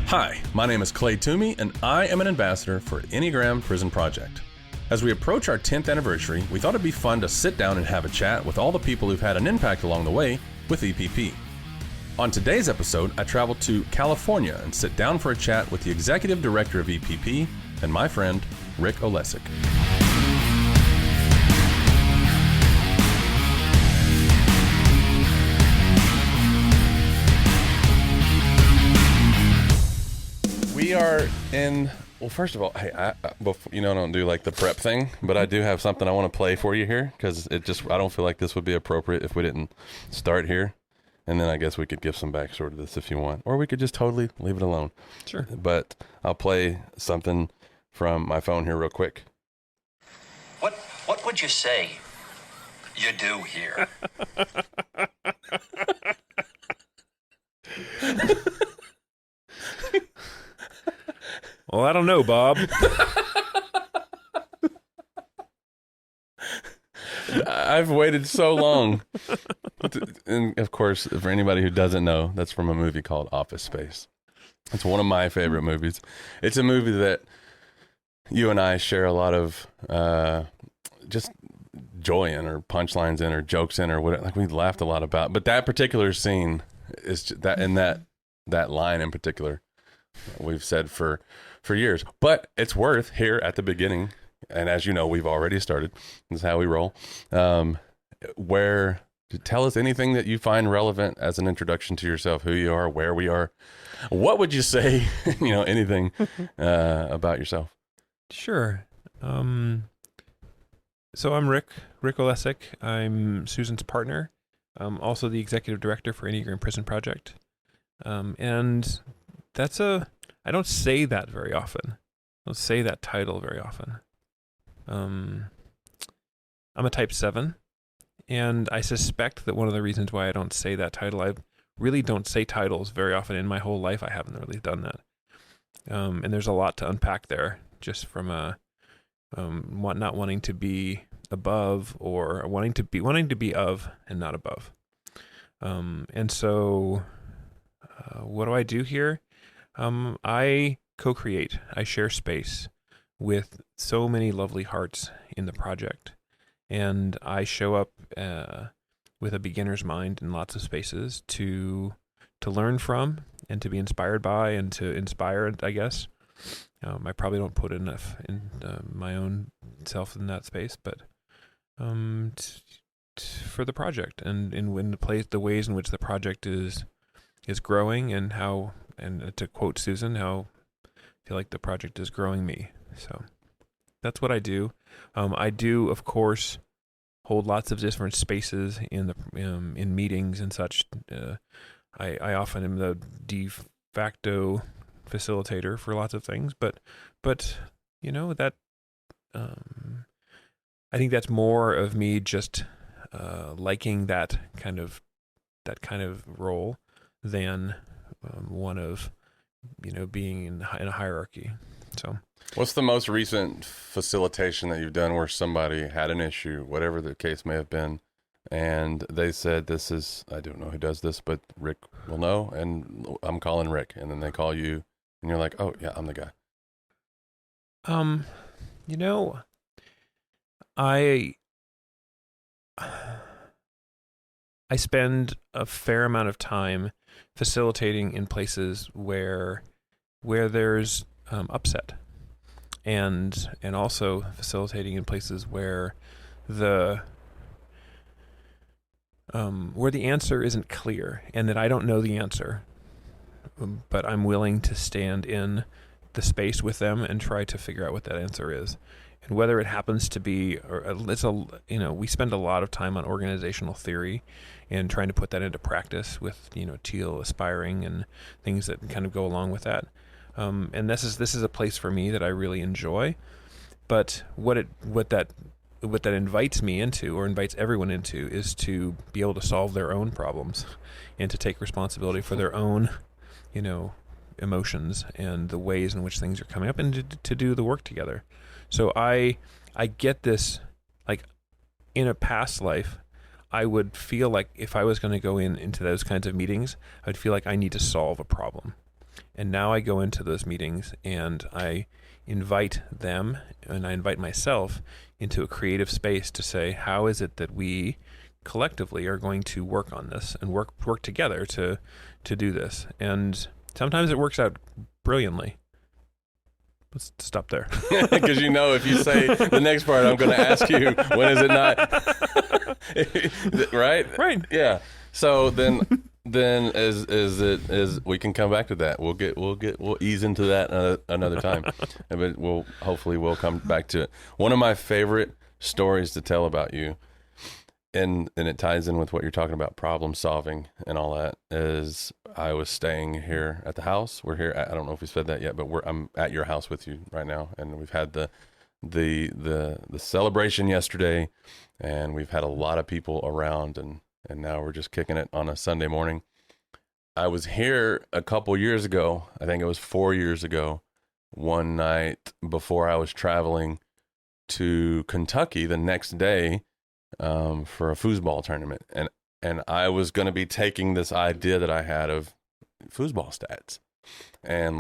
Hi, my name is Clay Tumey, and I am an ambassador for Enneagram Prison Project. As we approach our 10th anniversary, we thought it'd be fun to sit down and have a chat with all the people who've had an impact along the way with EPP. On today's episode, I travel to California and sit down for a chat with the executive director of EPP and my friend, Rick Olesek. We are in, well, first of all, hey, I don't do like the prep thing, but I do have something I want to play for you here because I don't feel like this would be appropriate if we didn't start here. And then I guess we could give some backstory to this if you want, or we could just totally leave it alone. Sure. But I'll play something from my phone here real quick. What would you say you do here? Well, I don't know, Bob. I've waited so long. And of course, for anybody who doesn't know, that's from a movie called Office Space. It's one of my favorite movies. It's a movie that you and I share a lot of just joy in, or punchlines in, or jokes in, or whatever. Like, we laughed a lot about. But that particular scene is that, and that line in particular, we've said for years. But it's worth here at the beginning. And as you know, we've already started. This is how we roll. Tell us anything that you find relevant as an introduction to yourself, who you are, where we are. What would you say, anything about yourself? Sure. So I'm Rick Olesek. I'm Susan's partner. I'm also the executive director for Enneagram Prison Project. And I don't say that very often. I don't say that title very often. I'm a type 7, and I suspect that one of the reasons why I don't say that title, I really don't say titles very often in my whole life. I haven't really done that. And there's a lot to unpack there, just from not wanting to be above, or wanting to be of and not above. And so what do I do here? I co-create. I share space with so many lovely hearts in the project. And I show up with a beginner's mind in lots of spaces to learn from and to be inspired by and to inspire, I guess. I probably don't put enough in my own self in that space, but for the project and in the ways in which the project is growing, and how, and to quote Susan, how I feel like the project is growing me. So that's what I do. I do, of course, hold lots of different spaces in meetings and such. I often am the de facto facilitator for lots of things, but that I think that's more of me just liking that kind of role than one of being in a hierarchy. So, what's the most recent facilitation that you've done where somebody had an issue, whatever the case may have been, and they said, I don't know who does this, but Rick will know, and I'm calling Rick, and then they call you, and you're like, oh yeah, I'm the guy. I spend a fair amount of time facilitating in places where there's upset, and also facilitating in places where the answer isn't clear, and that I don't know the answer, but I'm willing to stand in the space with them and try to figure out what that answer is. And whether it happens to be, we spend a lot of time on organizational theory and trying to put that into practice with, teal aspiring and things that kind of go along with that. And this is a place for me that I really enjoy. But what that invites me into, or invites everyone into, is to be able to solve their own problems and to take responsibility for their own, emotions and the ways in which things are coming up, and to do the work together. So I get this, like, in a past life, I would feel like if I was going to go into those kinds of meetings, I'd feel like I need to solve a problem. And now I go into those meetings and I invite them and I invite myself into a creative space to say, how is it that we collectively are going to work on this and work together to do this? And sometimes it works out brilliantly. Let's stop there. Because if you say the next part, I'm going to ask you, when is it not? Right? Yeah. So then is we can come back to that. We'll ease into that another time. But we'll come back to it. One of my favorite stories to tell about you, and it ties in with what you're talking about, problem solving and all that, is I was staying here at the house. We're here. I don't know if we said that yet, but I'm at your house with you right now, and we've had the celebration yesterday, and we've had a lot of people around, and now we're just kicking it on a Sunday morning. I was here a couple years ago. I think it was 4 years ago, one night before I was traveling to Kentucky the next day for a foosball tournament. And I was going to be taking this idea that I had of foosball stats. And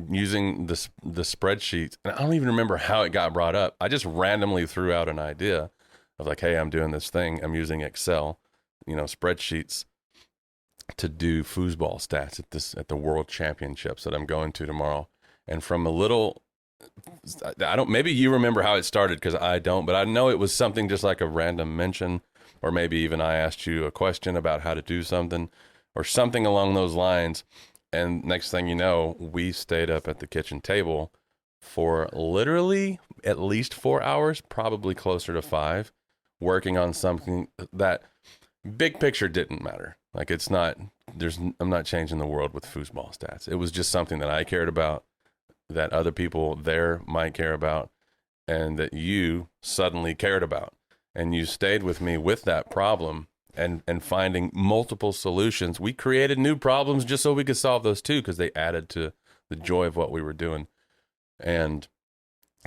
using the spreadsheets, and I don't even remember how it got brought up. I just randomly threw out an idea of hey, I'm doing this thing. I'm using Excel, spreadsheets to do foosball stats at the World Championships that I'm going to tomorrow. And from maybe you remember how it started, because I don't, but I know it was something just like a random mention, or maybe even I asked you a question about how to do something or something along those lines. And next thing you know, we stayed up at the kitchen table for literally at least 4 hours, probably closer to 5, working on something that big picture didn't matter. I'm not changing the world with foosball stats. It was just something that I cared about, that other people there might care about, and that you suddenly cared about. And you stayed with me with that problem and finding multiple solutions. We created new problems just so we could solve those too, because they added to the joy of what we were doing. And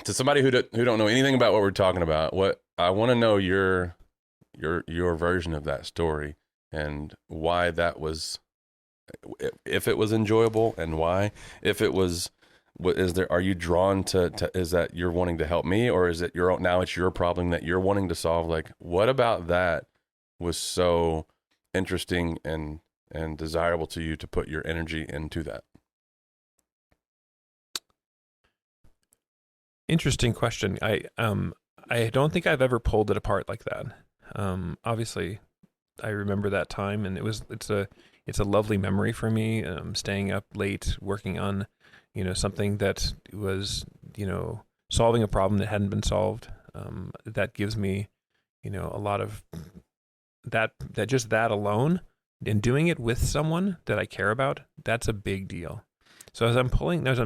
to somebody who don't know anything about what we're talking about, what I want to know your version of that story, and why that was, if it was enjoyable, and why, if it was, are you drawn to is that you're wanting to help me, or is it now it's your problem that you're wanting to solve? What about that was so interesting and desirable to you to put your energy into that? Interesting question. I don't think I've ever pulled it apart like that. Obviously I remember that time, and it's a lovely memory for me, staying up late working on something that was solving a problem that hadn't been solved. That gives me a lot of that just that alone, and doing it with someone that I care about, that's a big deal. So as I'm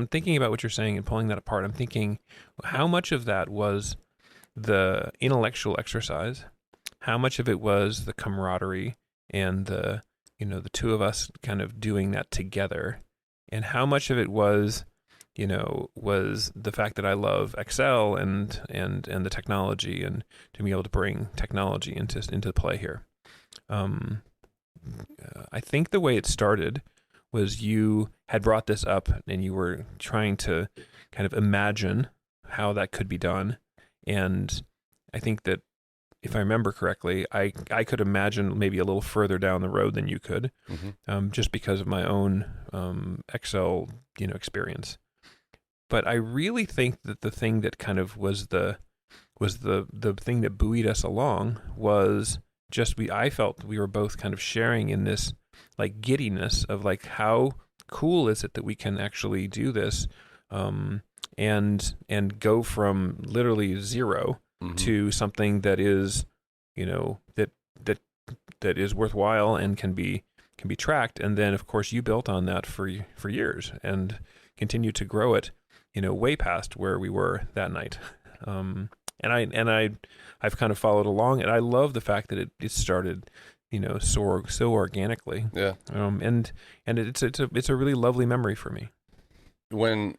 thinking about what you're saying and pulling that apart, I'm thinking, how much of that was the intellectual exercise? How much of it was the camaraderie and the two of us kind of doing that together? And how much of it was the fact that I love Excel and the technology, and to be able to bring technology into play here? I think the way it started was you had brought this up, and you were trying to kind of imagine how that could be done. And I think that, if I remember correctly, I could imagine maybe a little further down the road than you could, just because of my own Excel experience. But I really think that the thing that kind of was the thing that buoyed us along was just I felt we were both kind of sharing in this giddiness of how cool is it that we can actually do this, and go from literally zero to something that is that is worthwhile and can be tracked. And then of course you built on that for years and continued to grow it way past where we were that night. I've kind of followed along, and I love the fact that it started so organically. Yeah. And it's a really lovely memory for me. When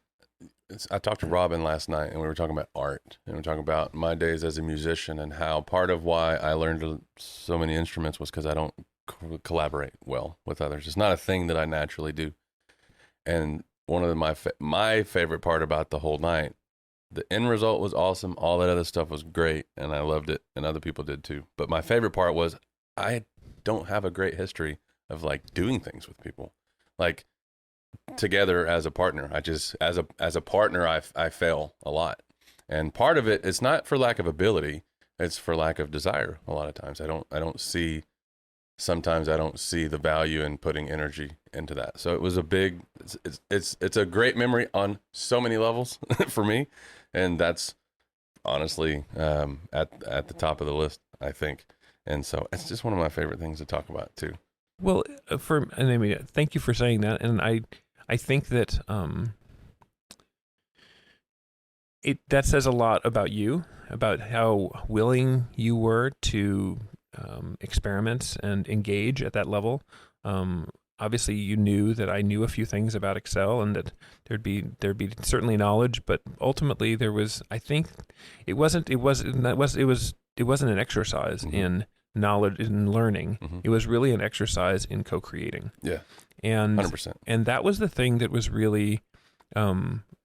I talked to Robin last night, and we were talking about art, and we were talking about my days as a musician, and how part of why I learned so many instruments was because I don't collaborate well with others. It's not a thing that I naturally do. And one of my favorite part about the whole night, the end result was awesome. All that other stuff was great, and I loved it, and other people did too. But my favorite part was I don't have a great history of like doing things with people, like together as a partner. I just as a partner, I fail a lot, and part of it is not for lack of ability; it's for lack of desire. A lot of times, sometimes I don't see the value in putting energy into that. So it was it's a great memory on so many levels for me. And that's honestly at the top of the list, I think. And so it's just one of my favorite things to talk about too. Well, thank you for saying that. And I think that that says a lot about you, about how willing you were to experiment and engage at that level. Obviously, you knew that I knew a few things about Excel, and that there'd be certainly knowledge, but ultimately there was. I think it wasn't an exercise in knowledge and learning. It was really an exercise in co-creating. Yeah, and 100%. And that was the thing that was really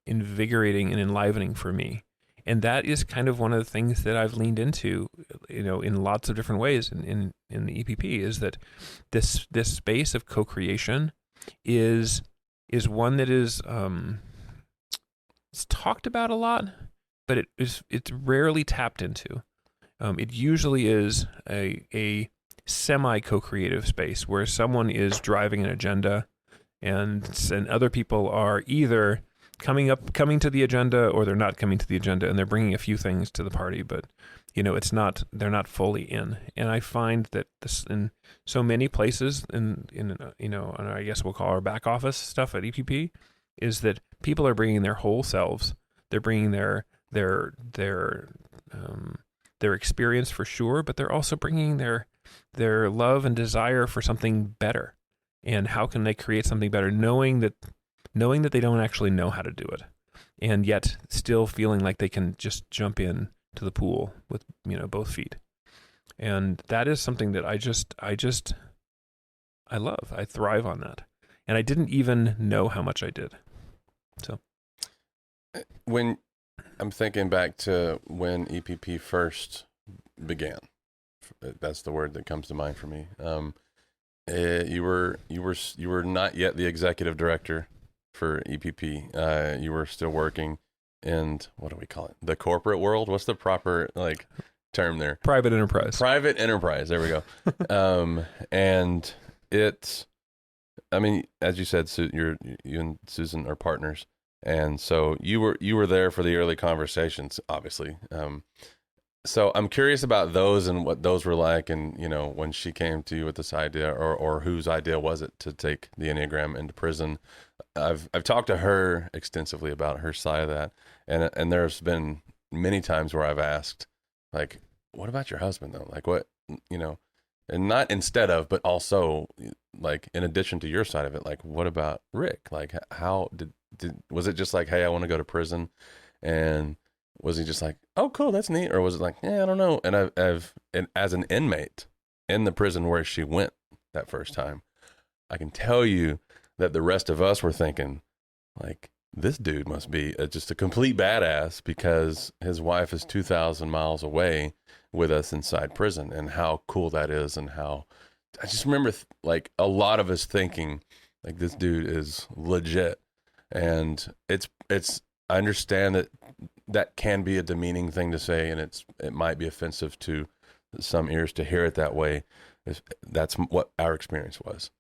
invigorating and enlivening for me. And that is kind of one of the things that I've leaned into, in lots of different ways in the EPP, is that this space of co-creation is one that is it's talked about a lot, but it's rarely tapped into. It usually is a semi co-creative space where someone is driving an agenda, and other people are either coming to the agenda, or they're not coming to the agenda, and they're bringing a few things to the party, but they're not fully in. And I find that this in so many places and I guess we'll call our back office stuff at EPP, is that people are bringing their whole selves. They're bringing their experience for sure, but they're also bringing their love and desire for something better. And how can they create something better, knowing that they don't actually know how to do it, and yet still feeling like they can just jump in to the pool with both feet. And that is something that I love. I thrive on that, and I didn't even know how much I did. So when I'm thinking back to when EPP first began, that's the word that comes to mind for me. You were not yet the executive director for EPP. You were still working in, what do we call it? The corporate world? What's the proper term there? Private enterprise. Private enterprise. There we go. And as you said, you and Susan are partners. And so you were there for the early conversations, obviously. So I'm curious about those and what those were like, and when she came to you with this idea, or whose idea was it to take the Enneagram into prison. I've talked to her extensively about her side of that, and there's been many times where I've asked, like, what about your husband though? Like, what, and not instead of, but also like in addition to your side of it, like, what about Rick? Like, how was it just like, hey, I want to go to prison, and was he just like, oh, cool, that's neat? Or was it like, yeah, I don't know. And and as an inmate in the prison where she went that first time, I can tell you that the rest of us were thinking, like, this dude must be just a complete badass, because his wife is 2,000 miles away with us inside prison, and how cool that is. And how I just remember like a lot of us thinking, like, this dude is legit. And I understand that can be a demeaning thing to say, and it might be offensive to some ears to hear it that way. That's what our experience was.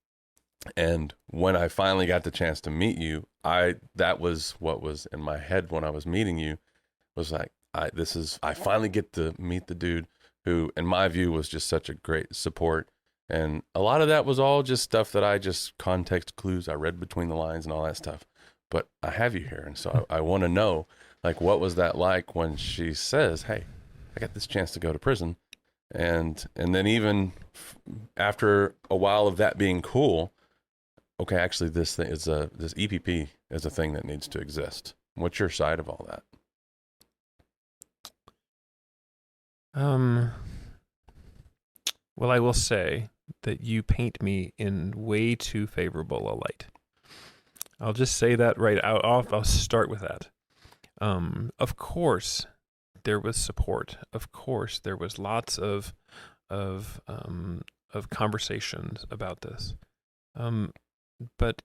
And when I finally got the chance to meet you, that was what was in my head when I was meeting you, was like, I finally get to meet the dude who, in my view, was just such a great support. And a lot of that was all just stuff that I just context clues. I read between the lines and all that stuff. But I have you here, and so I want to know, like, what was that like when she says, hey, I got this chance to go to prison? And then even after a while of that being cool, okay, actually this EPP is a thing that needs to exist. What's your side of all that? Well, I will say that you paint me in way too favorable a light. I'll just say that right out off. I'll start with that. Of course, there was support. Of course, there was lots of conversations about this. But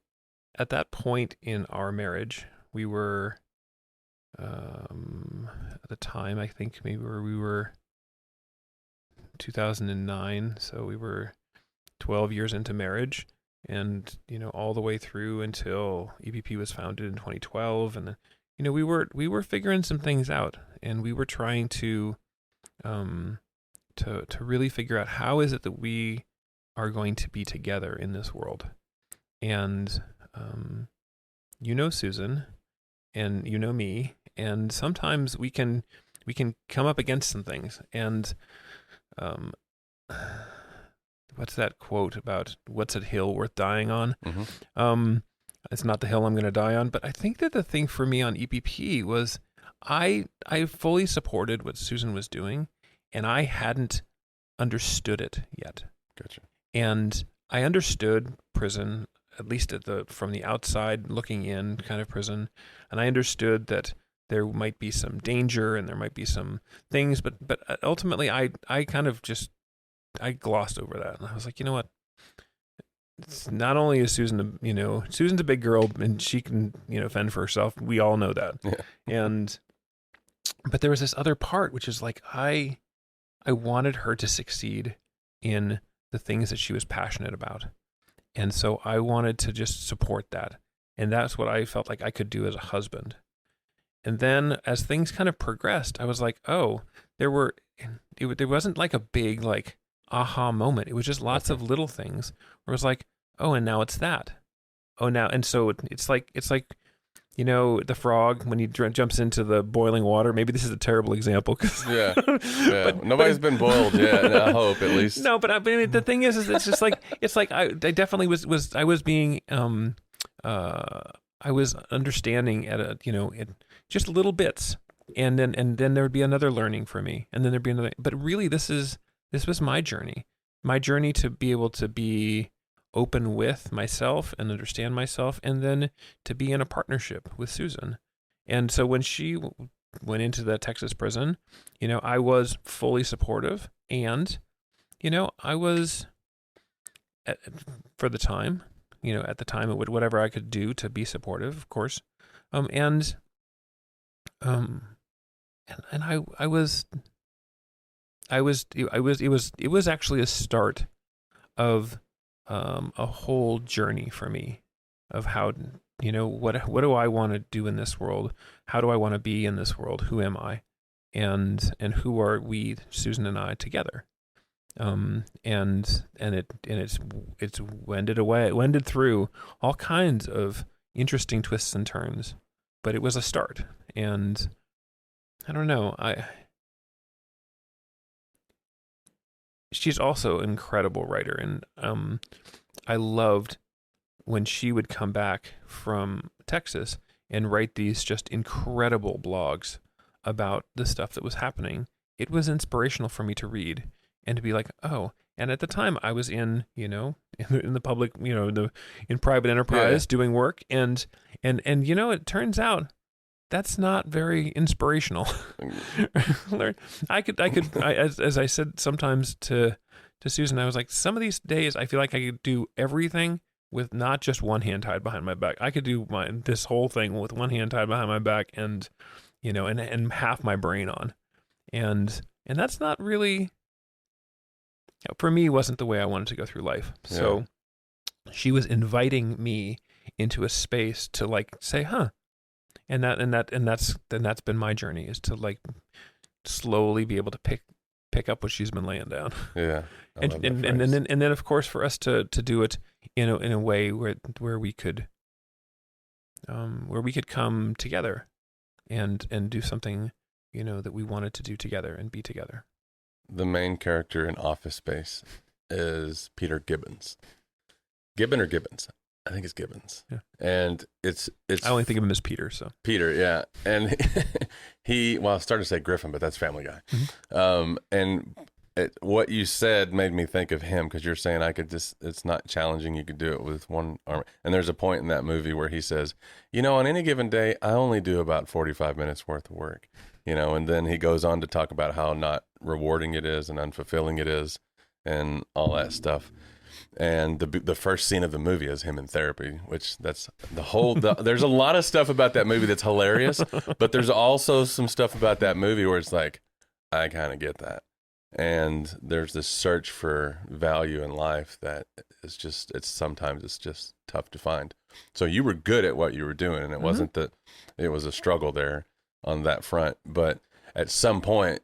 at that point in our marriage, we were, at the time, I think maybe we were 2009, so we were 12 years into marriage, and all the way through until EPP was founded in 2012, and then we were figuring some things out, and we were trying to really figure out how is it that we are going to be together in this world. And Susan, and me, and sometimes we can come up against some things. And what's that quote about what's a hill worth dying on? Mm-hmm. It's not the hill I'm going to die on. But I think that the thing for me on EPP was I fully supported what Susan was doing, and I hadn't understood it yet. Gotcha. And I understood prison, at least from the outside looking in kind of prison. And I understood that there might be some danger and there might be some things, but ultimately I kind of I glossed over that. And I was like, you know what? It's not only is Susan, Susan's a big girl and she can, fend for herself. We all know that. Yeah. But there was this other part, which is like, I wanted her to succeed in the things that she was passionate about. And so I wanted to just support that. And that's what I felt like I could do as a husband. And then as things kind of progressed, I was like, oh, there wasn't like a big like aha moment. It was just lots of little things where it was like, oh, and now it's that. Oh, now. And so it's like, the frog when he jumps into the boiling water. Maybe this is a terrible example. Yeah. But nobody's been boiled yet. I hope at least. No, but I mean, the thing is it's just like I definitely was being I was understanding at just little bits, and then there would be another learning for me, and then there'd be another. But really, this was my journey to be able to be open with myself and understand myself, and then to be in a partnership with Susan. And so when she went into the Texas prison, I was fully supportive, and I was for the time, at the time it would whatever I could do to be supportive, of course. And I was it was actually a start of a whole journey for me of how, what do I want to do in this world? How do I want to be in this world? Who am I? And who are we, Susan and I, together? And it's wended through all kinds of interesting twists and turns, but it was a start. And I don't know, she's also an incredible writer, and I loved when she would come back from Texas and write these just incredible blogs about the stuff that was happening. It was inspirational for me to read and to be like, oh. And at the time, I was in the public, in private enterprise doing work, and it turns out that's not very inspirational. As I said sometimes to Susan, I was like, some of these days I feel like I could do everything with not just one hand tied behind my back. I could do this whole thing with one hand tied behind my back and half my brain on. And that's not really, for me, wasn't the way I wanted to go through life. Yeah. So she was inviting me into a space to like say, huh. And that's been my journey, is to like slowly be able to pick up what she's been laying down. Yeah. And then of course for us to do it in a way where we could come together and do something that we wanted to do together and be together. The main character in Office Space is Peter Gibbons. Gibbon or Gibbons? I think it's Gibbons. Yeah. And it's I only think of him as Peter, so. Peter, yeah. And I started to say Griffin, but that's Family Guy. Mm-hmm. And what you said made me think of him, because you're saying it's not challenging. You could do it with one arm. And there's a point in that movie where he says, on any given day, I only do about 45 minutes worth of work, and then he goes on to talk about how not rewarding it is and unfulfilling it is and all that stuff. And the first scene of the movie is him in therapy, which that's there's a lot of stuff about that movie that's hilarious, but there's also some stuff about that movie where it's like, I kind of get that. And there's this search for value in life that is sometimes it's just tough to find. So you were good at what you were doing, and it wasn't that it was a struggle there on that front. But at some point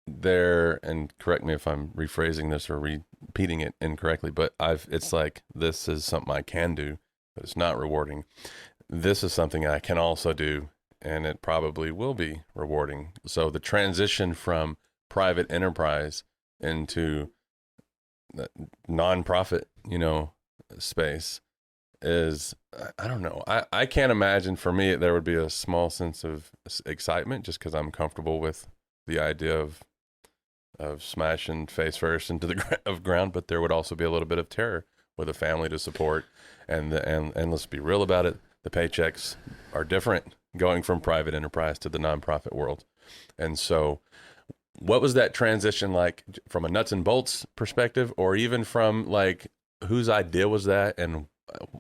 there, and correct me if I'm rephrasing this or repeating it incorrectly, but it's like, this is something I can do, but it's not rewarding. This is something I can also do, and it probably will be rewarding. So the transition from private enterprise into the nonprofit, space is, I don't know. I can't imagine, for me, there would be a small sense of excitement just because I'm comfortable with the idea of smashing face first into the ground, but there would also be a little bit of terror with a family to support. And let's be real about it. The paychecks are different going from private enterprise to the nonprofit world. And so what was that transition like from a nuts and bolts perspective, or even from like, whose idea was that and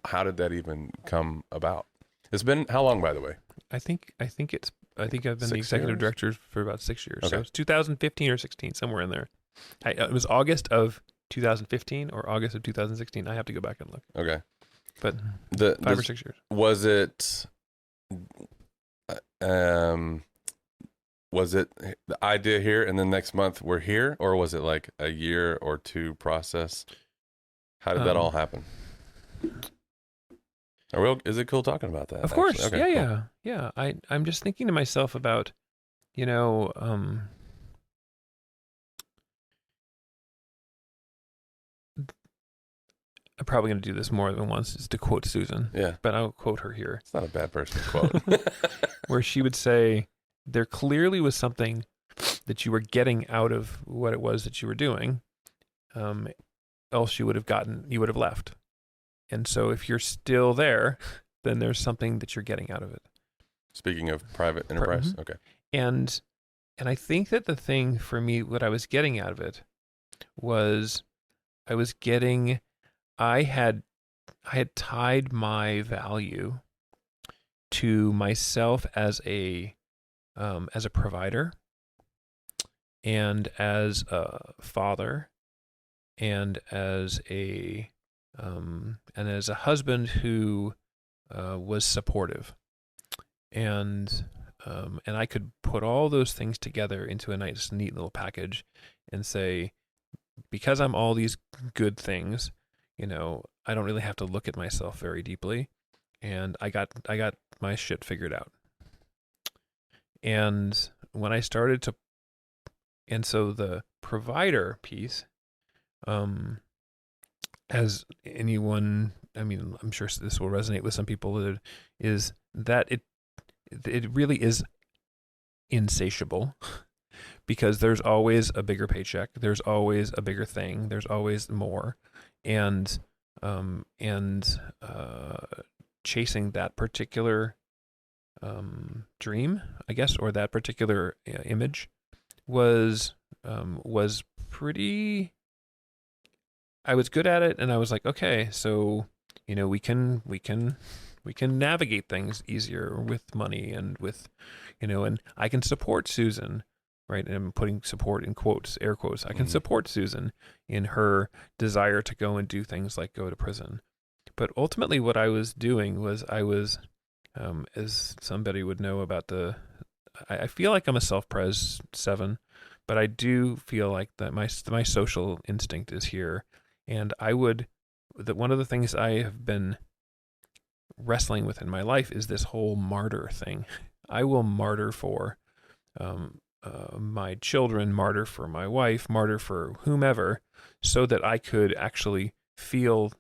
how did that even come about? It's been how long, by the way? I think I've been the executive director for about 6 years. Okay. So it's 2015 or 16, somewhere in there. It was August of 2015 or August of 2016. I have to go back and look. Okay. But 5 or 6 years. Was it the idea here and then next month we're here, or was it like a year or two process? How did that all happen? Is it cool talking about that? Of course. Actually? Okay, cool. Yeah. I'm just thinking to myself about, I'm probably going to do this more than once, is to quote Susan. Yeah. But I'll quote her here. It's not a bad person to quote. Where she would say, there clearly was something that you were getting out of what it was that you were doing. Else you would have left. And so if you're still there, then there's something that you're getting out of it. Speaking of private enterprise. Mm-hmm. Okay. And I think that the thing for me, what I was getting out of it was I had tied my value to myself as a provider and as a father and as a husband who was supportive, and I could put all those things together into a nice, neat little package, and say, because I'm all these good things, I don't really have to look at myself very deeply, and I got my shit figured out. And when I started to, and so the provider piece, as anyone, I'm sure this will resonate with some people, is that it really is insatiable, because there's always a bigger paycheck, there's always a bigger thing, there's always more, and chasing that particular dream, I guess, or that particular image was pretty. I was good at it, and I was like, okay, so we can navigate things easier with money and with, and I can support Susan, right? And I'm putting support in quotes, air quotes. I can support Susan in her desire to go and do things like go to prison. But ultimately, what I was doing was as somebody would know about I feel like I'm a self-pres 7, but I do feel like that my social instinct is here. And one of the things I have been wrestling with in my life is this whole martyr thing. I will martyr for my children, martyr for my wife, martyr for whomever, so that I could actually feel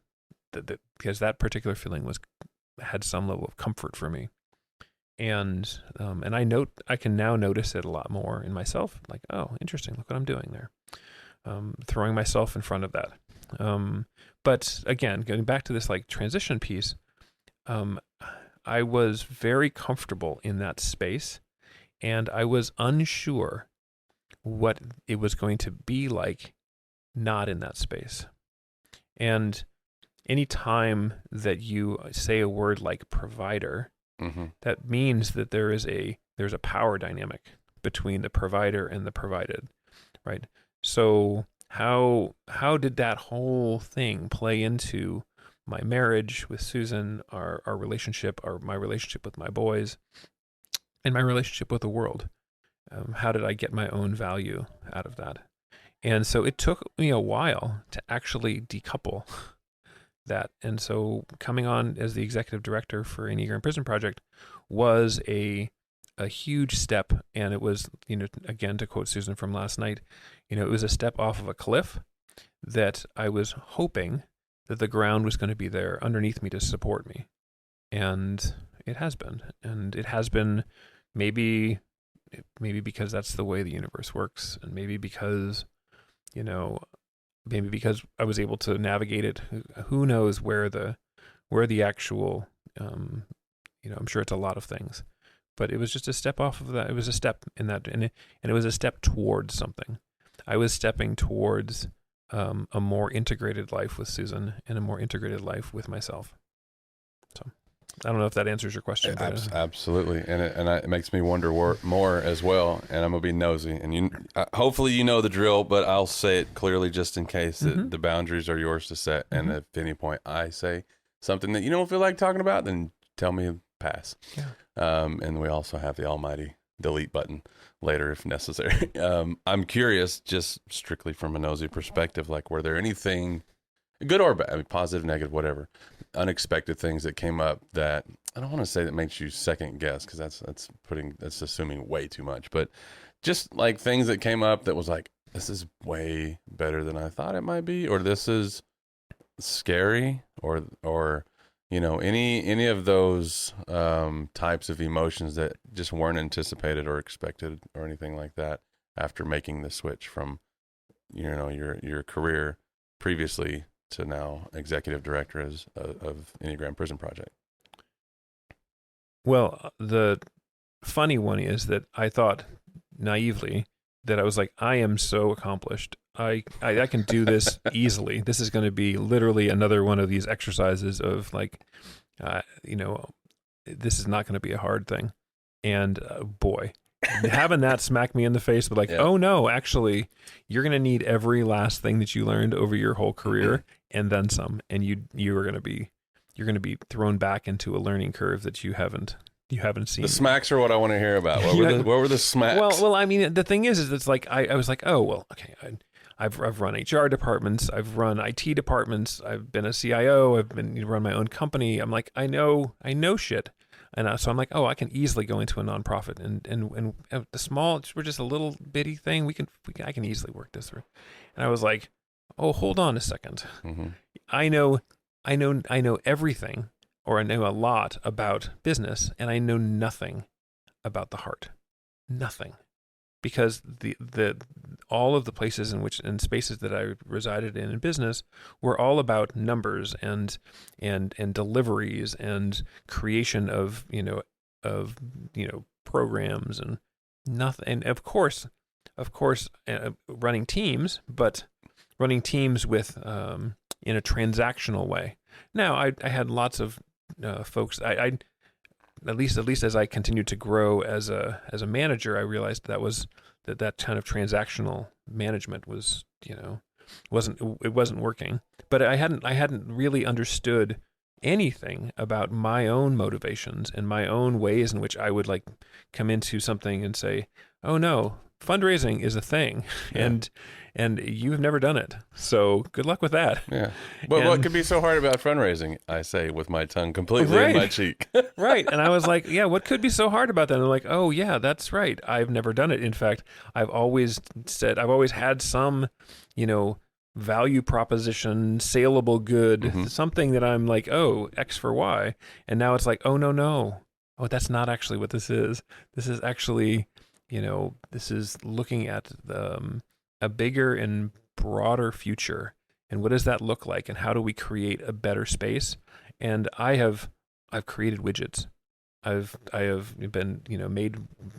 that because that particular feeling had some level of comfort for me. And I can now notice it a lot more in myself. Like, oh, interesting. Look what I'm doing there. throwing myself in front of that. But again, going back to this like transition piece, I was very comfortable in that space, and I was unsure what it was going to be like not in that space. And any time that you say a word like provider, that means that there's a power dynamic between the provider and the provided, right? So how did that whole thing play into my marriage with Susan, our relationship, or my relationship with my boys, and my relationship with the world? How did I get my own value out of that? And so it took me a while to actually decouple that. And so coming on as the executive director for Enneagram Prison Project was a huge step. And it was, again, to quote Susan from last night, it was a step off of a cliff that I was hoping that the ground was going to be there underneath me to support me. And it has been. And it has been maybe because that's the way the universe works, and maybe because I was able to navigate it. Who knows where the actual, I'm sure it's a lot of things, but it was just a step off of that. It was a step in that, and it was a step towards something. I was stepping towards a more integrated life with Susan and a more integrated life with myself. So I don't know if that answers your question. But, absolutely, and it makes me wonder more as well. And I'm gonna be nosy, and hopefully you know the drill, but I'll say it clearly just in case that the boundaries are yours to set. And if at any point I say something that you don't feel like talking about, then tell me pass. Yeah. And we also have the almighty delete button later if necessary. I'm curious, just strictly from a nosy perspective, like were there anything, good or bad, I mean, positive, negative, whatever, unexpected things that came up that I don't want to say that makes you second guess, because that's assuming way too much, but just like things that came up that was like, this is way better than I thought it might be, or this is scary, or any of those types of emotions that just weren't anticipated or expected or anything like that after making the switch from your career previously to now executive director of Enneagram Prison Project. Well, the funny one is that I thought naively that I was like, I am so accomplished. I can do this easily. This is going to be literally another one of these exercises of like, this is not going to be a hard thing. And boy, having that smack me in the face with like, oh no, actually, you're going to need every last thing that you learned over your whole career and then some. And you're going to be thrown back into a learning curve that you haven't seen. The smacks are what I want to hear about. What were the smacks? Well, I mean, the thing is it's like I was like, oh well, okay. I've run HR departments, I've run IT departments, I've been a CIO, I've been run my own company. I'm like, I know shit, and so I'm like, oh, I can easily go into a nonprofit and the small, we're just a little bitty thing. I can easily work this through. And I was like, oh, hold on a second. Mm-hmm. I know everything, or I know a lot about business, and I know nothing about the heart. Nothing. Because all of the places and spaces that I resided in business were all about numbers and deliveries and creation of programs and nothing. And of course, running teams, but running teams with in a transactional way. Now I had lots of folks. I at least as I continued to grow as a manager, I realized that kind of transactional management was wasn't working. But I hadn't really understood anything about my own motivations and my own ways in which I would like come into something and say, oh no, fundraising is a thing, and you've never done it, so good luck with that. Yeah, but what could be so hard about fundraising? I say with my tongue completely in my cheek. Right, and I was like, yeah, what could be so hard about that? And they're like, oh yeah, that's right. I've never done it. In fact, I've always had some, value proposition, saleable good, something that I'm like, oh, X for Y, and now it's like, oh no, oh that's not actually what this is. This is actually, this is looking at a bigger and broader future, and what does that look like, and how do we create a better space? And I've created widgets. I have been, made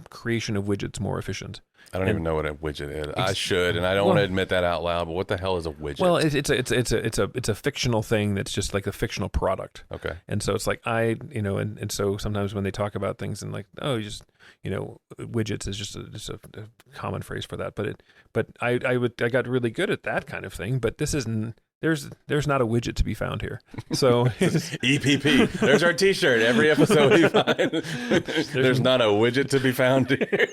creation of widgets more efficient. I don't even know what a widget is. I should, and I don't want to admit that out loud. But what the hell is a widget? Well, it's a fictional thing that's just like a fictional product. Okay. And so it's like and so sometimes when they talk about things and like, oh, just widgets is just a common phrase for that. But I got really good at that kind of thing. But this isn't. There's not a widget to be found here. So EPP. There's our T-shirt. Every episode we find, there's not a widget to be found here.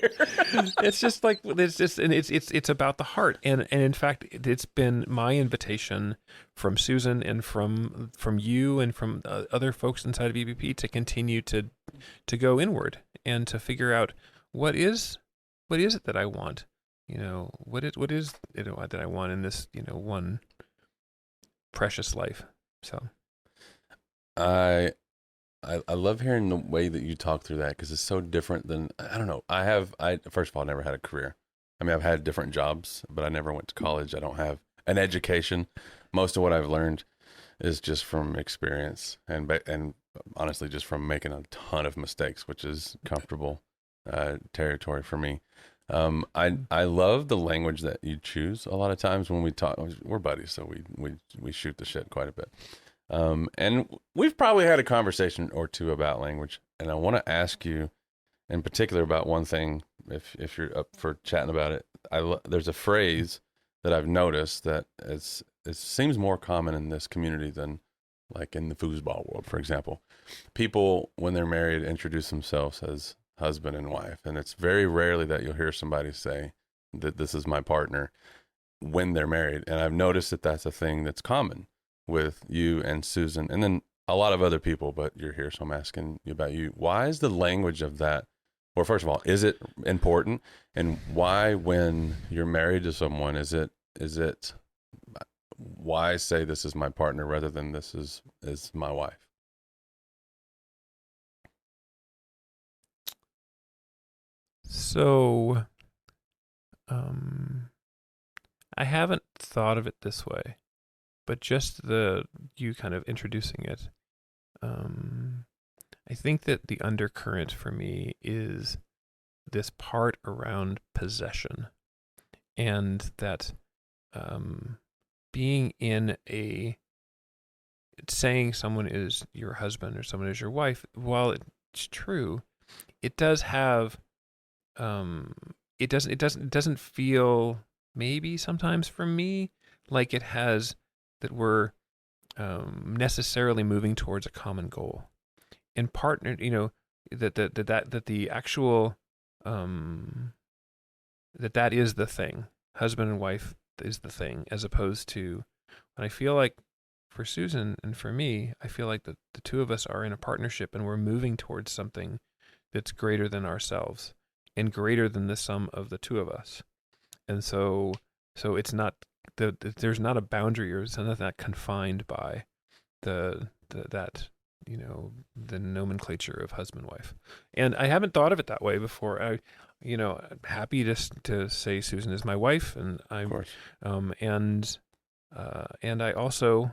It's just like it's about the heart, and in fact, it's been my invitation from Susan and from you and from other folks inside of EPP to continue to go inward and to figure out what is it that I want. What is it that I want in this one precious life. So I love hearing the way that you talk through that, because it's so different than, I don't know. I first of all, never had a career. I mean, I've had different jobs, but I never went to college. I don't have an education. Most of what I've learned is just from experience and honestly just from making a ton of mistakes, which is comfortable territory for me. I love the language that you choose. A lot of times when we talk, we're buddies, so we shoot the shit quite a bit. And we've probably had a conversation or two about language, and I want to ask you in particular about one thing, if you're up for chatting about it. There's a phrase that I've noticed that it seems more common in this community than like in the foosball world, for example. People, when they're married, introduce themselves as husband and wife, and it's very rarely that you'll hear somebody say that this is my partner when they're married. And I've noticed that that's a thing that's common with you and Susan, and then a lot of other people, but you're here, so I'm asking you about you. Why is the language of that, well, first of all, is it important? And why, when you're married to someone, is it why say this is my partner rather than this is my wife? So, I haven't thought of it this way, but just you kind of introducing it, I think that the undercurrent for me is this part around possession, and that being in saying someone is your husband or someone is your wife, while it's true, it does have it doesn't feel, maybe sometimes for me, like it has, that we're necessarily moving towards a common goal. And partner, that the actual that is the thing. Husband and wife is the thing, as opposed to, and I feel like for Susan and for me, I feel like the two of us are in a partnership and we're moving towards something that's greater than ourselves and greater than the sum of the two of us. And so it's not there's not a boundary, or it's not confined by the nomenclature of husband wife. And I haven't thought of it that way before. I'm happy to say Susan is my wife, and I'm, of course. And I also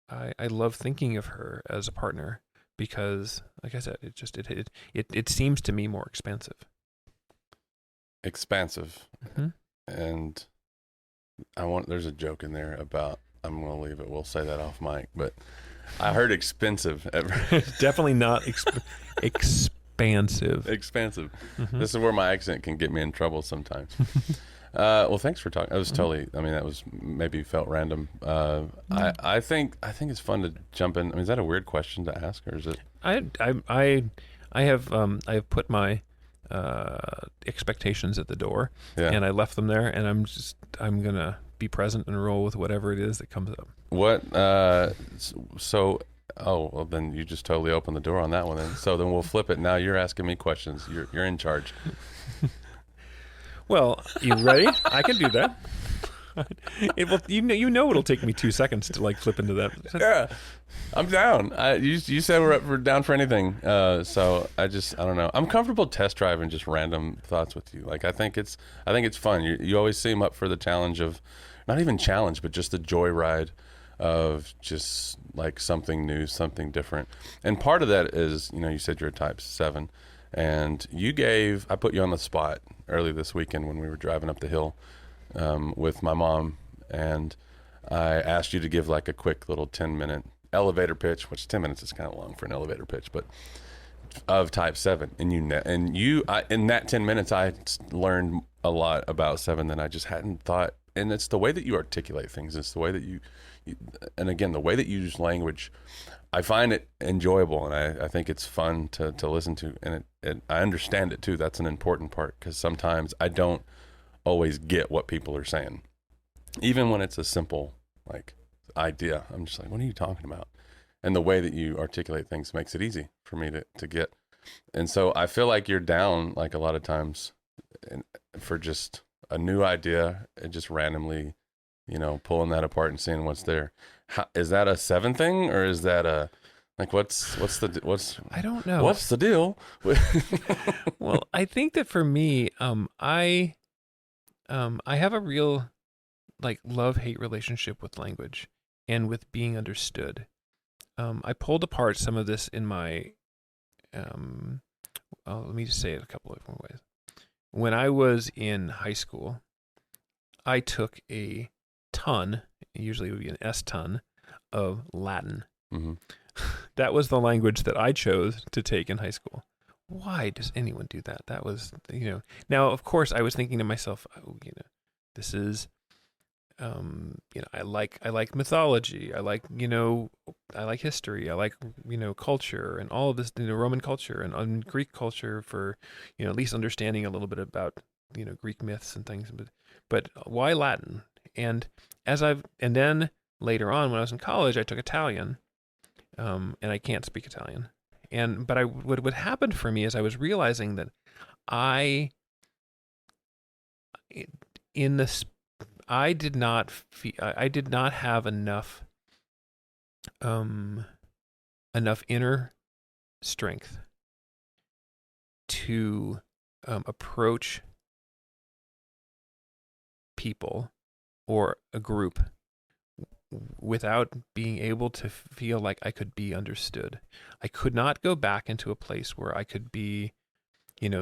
I love thinking of her as a partner, because, like I said, it seems to me more expansive. Mm-hmm. And there's a joke in there about, I'm going to leave it, we'll say that off mic, but I heard expensive. Definitely not expansive. Expansive. Mm-hmm. This is where my accent can get me in trouble sometimes. Well, thanks for talking. That was totally, that was, maybe felt random. I think it's fun to jump in. Is that a weird question to ask, or is it? I have put my expectations at the door, and I left them there, and I'm gonna be present and roll with whatever it is that comes up. What? Well, then you just totally opened the door on that one. Then then we'll flip it. Now you're asking me questions. You're in charge. Well, you ready? I can do that. It'll take me 2 seconds to flip into that. Yeah, I'm down. You said we're down for anything. So I don't know. I'm comfortable test driving just random thoughts with you. I think it's fun. You always seem up for the challenge of not even challenge, but just the joyride of just like something new, something different. And part of that is, you said you're a type 7, and I put you on the spot early this weekend when we were driving up the hill with my mom, and I asked you to give like a quick little 10-minute elevator pitch, which 10 minutes is kind of long for an elevator pitch, but of type 7. And in that 10 minutes, I learned a lot about 7 that I just hadn't thought. And it's the way that you articulate things. It's the way that you and again, the way that you use language. I find it enjoyable, and I think it's fun to listen to. And I understand it too. That's an important part, because sometimes I don't always get what people are saying. Even when it's a simple like idea, I'm just like, what are you talking about? And the way that you articulate things makes it easy for me to get. And so I feel like you're down like a lot of times for just a new idea and just randomly, pulling that apart and seeing what's there. Is that a 7 thing, or is that a like what's I don't know. What's the deal? Well, I think that for me, I have a real like love-hate relationship with language and with being understood. I pulled apart some of this in my, let me just say it a couple of different ways. When I was in high school, I took a ton, usually it would be an S ton, of Latin. Mm-hmm. That was the language that I chose to take in high school. Why does anyone do that? That was, now of course I was thinking to myself, this is, I like mythology. I like history. I like, culture and all of this, Roman culture and Greek culture for, at least understanding a little bit about, Greek myths and things. But why Latin? And then later on when I was in college, I took Italian, and I can't speak Italian. But what happened for me is I was realizing that I did not have enough inner strength to approach people or a group without being able to feel like I could be understood. I could not go back into a place where I could be,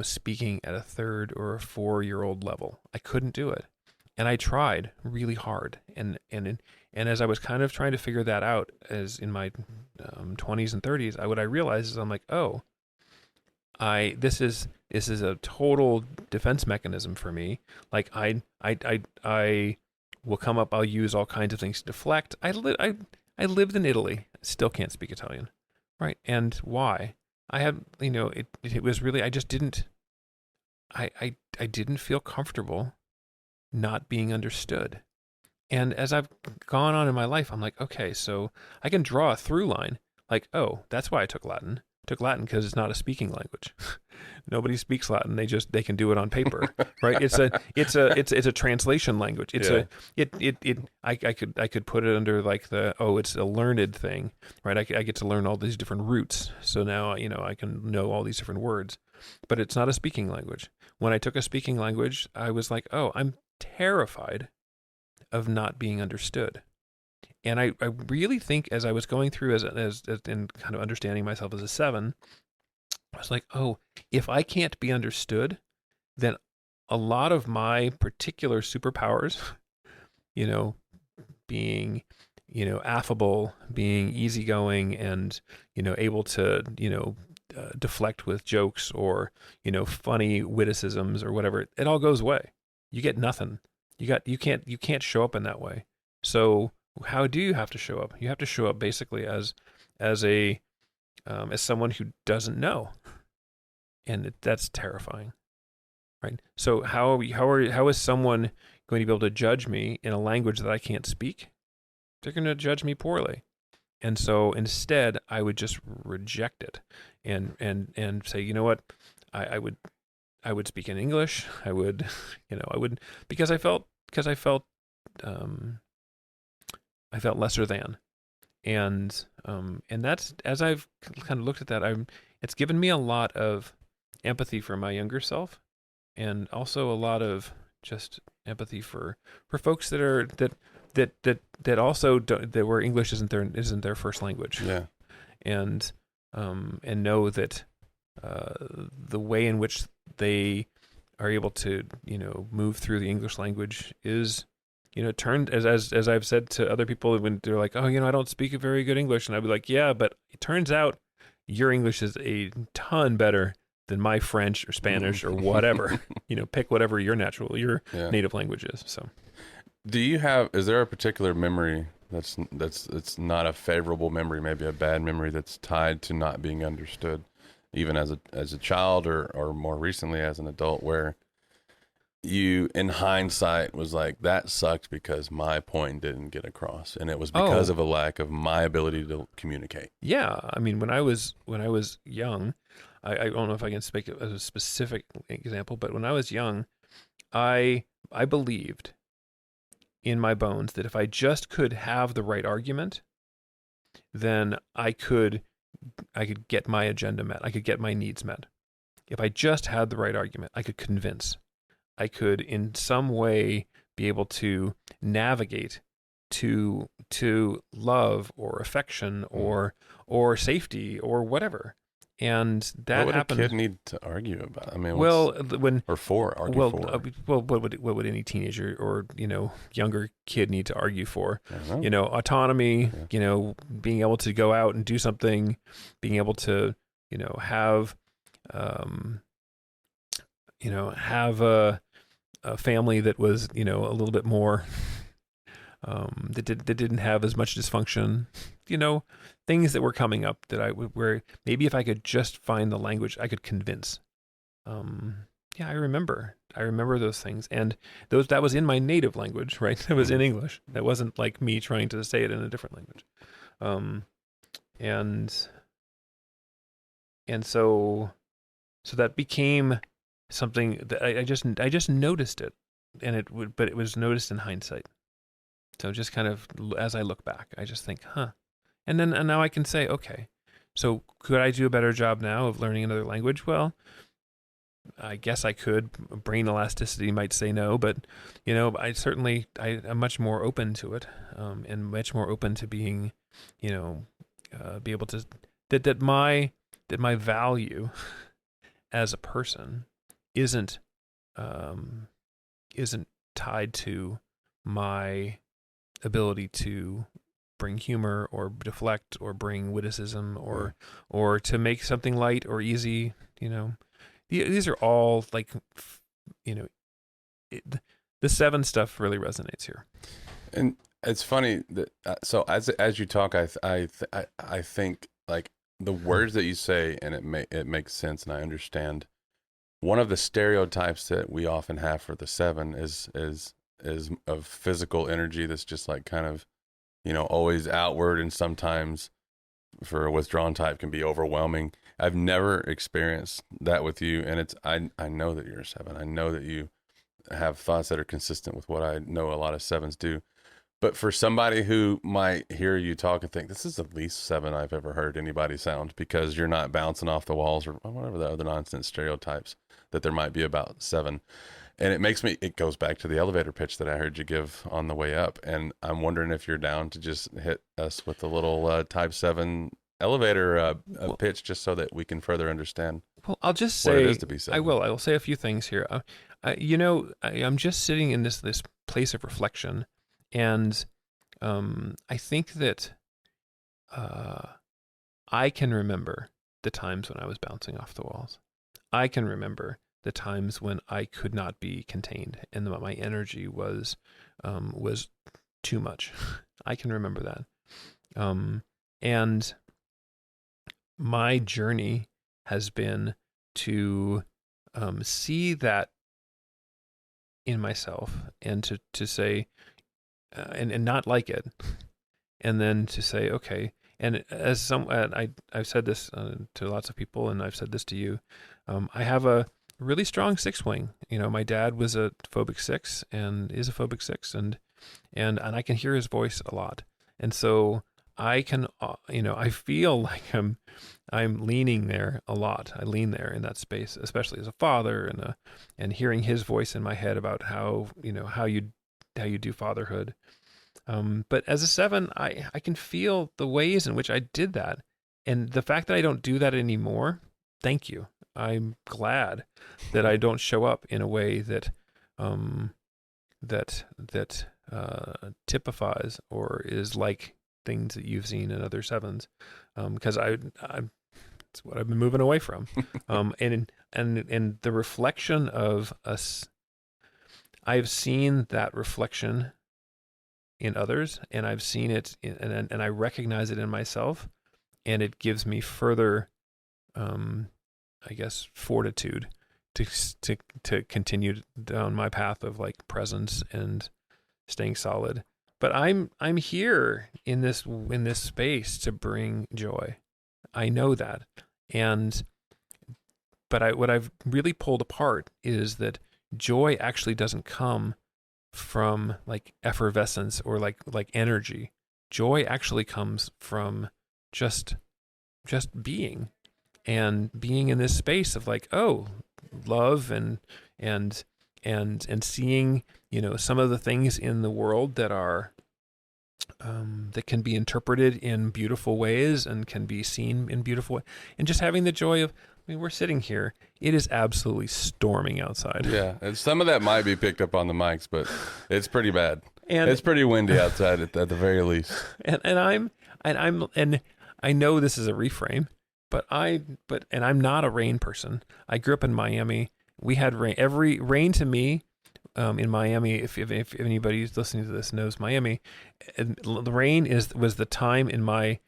speaking at a 3rd or a 4-year-old level. I couldn't do it. And I tried really hard. And as I was kind of trying to figure that out as in my 20s and 30s, what I realized is I'm like, this is a total defense mechanism for me. Like I will come up, I'll use all kinds of things to deflect. I lived in Italy, still can't speak Italian, right? And why? I have, it was really, I just didn't, I didn't feel comfortable not being understood. And as I've gone on in my life, I'm like, okay, so I can draw a through line. Like, that's why I took Latin. I took Latin because it's not a speaking language. Nobody speaks Latin. They can do it on paper, right? It's a translation language. I could put it under like it's a learned thing, right? I get to learn all these different roots. So now, I can know all these different words, but it's not a speaking language. When I took a speaking language, I was like, I'm terrified of not being understood. And I really think as I was going through as in kind of understanding myself as a 7, I was like, if I can't be understood, then a lot of my particular superpowers, being, affable, being easygoing, and, able to, deflect with jokes or, funny witticisms or whatever, it all goes away. You get nothing. You can't show up in that way. So how do you have to show up? You have to show up basically as someone who doesn't know, and that's terrifying, right? So how is someone going to be able to judge me in a language that I can't speak? They're going to judge me poorly, and so instead I would just reject it and say, you know what, I would speak in English. I would because I felt lesser than, and that's, as I've kind of looked at that, it's given me a lot of empathy for my younger self, and also a lot of just empathy for folks that are that also don't, that where English isn't their first language. Yeah. And know that the way in which they are able to, move through the English language is, turned as I've said to other people when they're like, oh, I don't speak a very good English, and I'd be like, yeah, but it turns out your English is a ton better than my French or Spanish or whatever. Pick whatever your native language is. So, is there a particular memory that's not a favorable memory, maybe a bad memory that's tied to not being understood, even as a child or more recently as an adult, where you in hindsight was like, that sucked because my point didn't get across, and it was because of a lack of my ability to communicate? Yeah, I mean, when I was young, I don't know if I can speak as a specific example, but when I was young, I believed in my bones that if I just could have the right argument, then I could get my agenda met. I could get my needs met. If I just had the right argument, I could convince. I could in some way be able to navigate to love or affection or safety or whatever. And that what happened. What would a kid need to argue about? I mean, what would any teenager or younger kid need to argue for? Autonomy. Yeah. Being able to go out and do something, being able to have have a family that was a little bit more that didn't have as much dysfunction. Things that were coming up that where maybe if I could just find the language, I could convince. I remember those things, and that was in my native language, right? That was in English. That wasn't like me trying to say it in a different language. And so that became something that I just noticed it, but it was noticed in hindsight. So just kind of as I look back, I just think, and now I can say, okay, so could I do a better job now of learning another language? Well, I guess I could. Brain elasticity might say no, but I'm much more open to it, and much more open to being, be able to that my value as a person isn't tied to my ability to bring humor or deflect or bring witticism or to make something light or easy. These are all like, the 7 stuff really resonates here. And it's funny that so as you talk, I think like the words that you say, and it makes sense, and I understand. One of the stereotypes that we often have for the 7 is of physical energy that's just like kind of, always outward, and sometimes for a withdrawn type can be overwhelming. I've never experienced that with you, and I know that you're a 7. I know that you have thoughts that are consistent with what I know a lot of 7s do. But for somebody who might hear you talk and think, this is the least 7 I've ever heard anybody sound, because you're not bouncing off the walls or whatever the other nonsense stereotypes that there might be about 7. And it goes back to the elevator pitch that I heard you give on the way up. And I'm wondering if you're down to just hit us with a little type 7 elevator pitch, just so that we can further understand. Well, I'll just say, what it is to be 7. I will say a few things here. I'm just sitting in this place of reflection, and I think that I can remember the times when I was bouncing off the walls. I can remember the times when I could not be contained and my energy was too much. I can remember that. And my journey has been to see that in myself, and to say, and not like it, and then to say, okay. And as I've said this to lots of people, and I've said this to you, I have a really strong 6 wing. My dad was a phobic 6 and is a phobic 6, and I can hear his voice a lot. And so I can, I feel like I'm leaning there a lot. I lean there in that space, especially as a father, and hearing his voice in my head about how you do fatherhood. But as a 7, I can feel the ways in which I did that, and the fact that I don't do that anymore. Thank you. I'm glad that I don't show up in a way that typifies or is like things that you've seen in other 7s, because it's what I've been moving away from. And the reflection of us, I've seen that reflection in others, and I've seen it and I recognize it in myself, and it gives me further, I guess, fortitude to continue down my path of like presence and staying solid. But I'm here in this space to bring joy. I know that. But what I've really pulled apart is that joy actually doesn't come from like effervescence or like energy. Joy actually comes from just being, and being in this space of like, oh, love and seeing, some of the things in the world that are that can be interpreted in beautiful ways and can be seen in beautiful ways, and just having the joy of, we're sitting here. It is absolutely storming outside. Yeah, and some of that might be picked up on the mics, but it's pretty bad. And it's pretty windy outside at the very least. And I know this is a reframe, but I'm not a rain person. I grew up in Miami. We had rain. Rain to me, in Miami, if anybody who's listening to this knows Miami, the rain was the time in my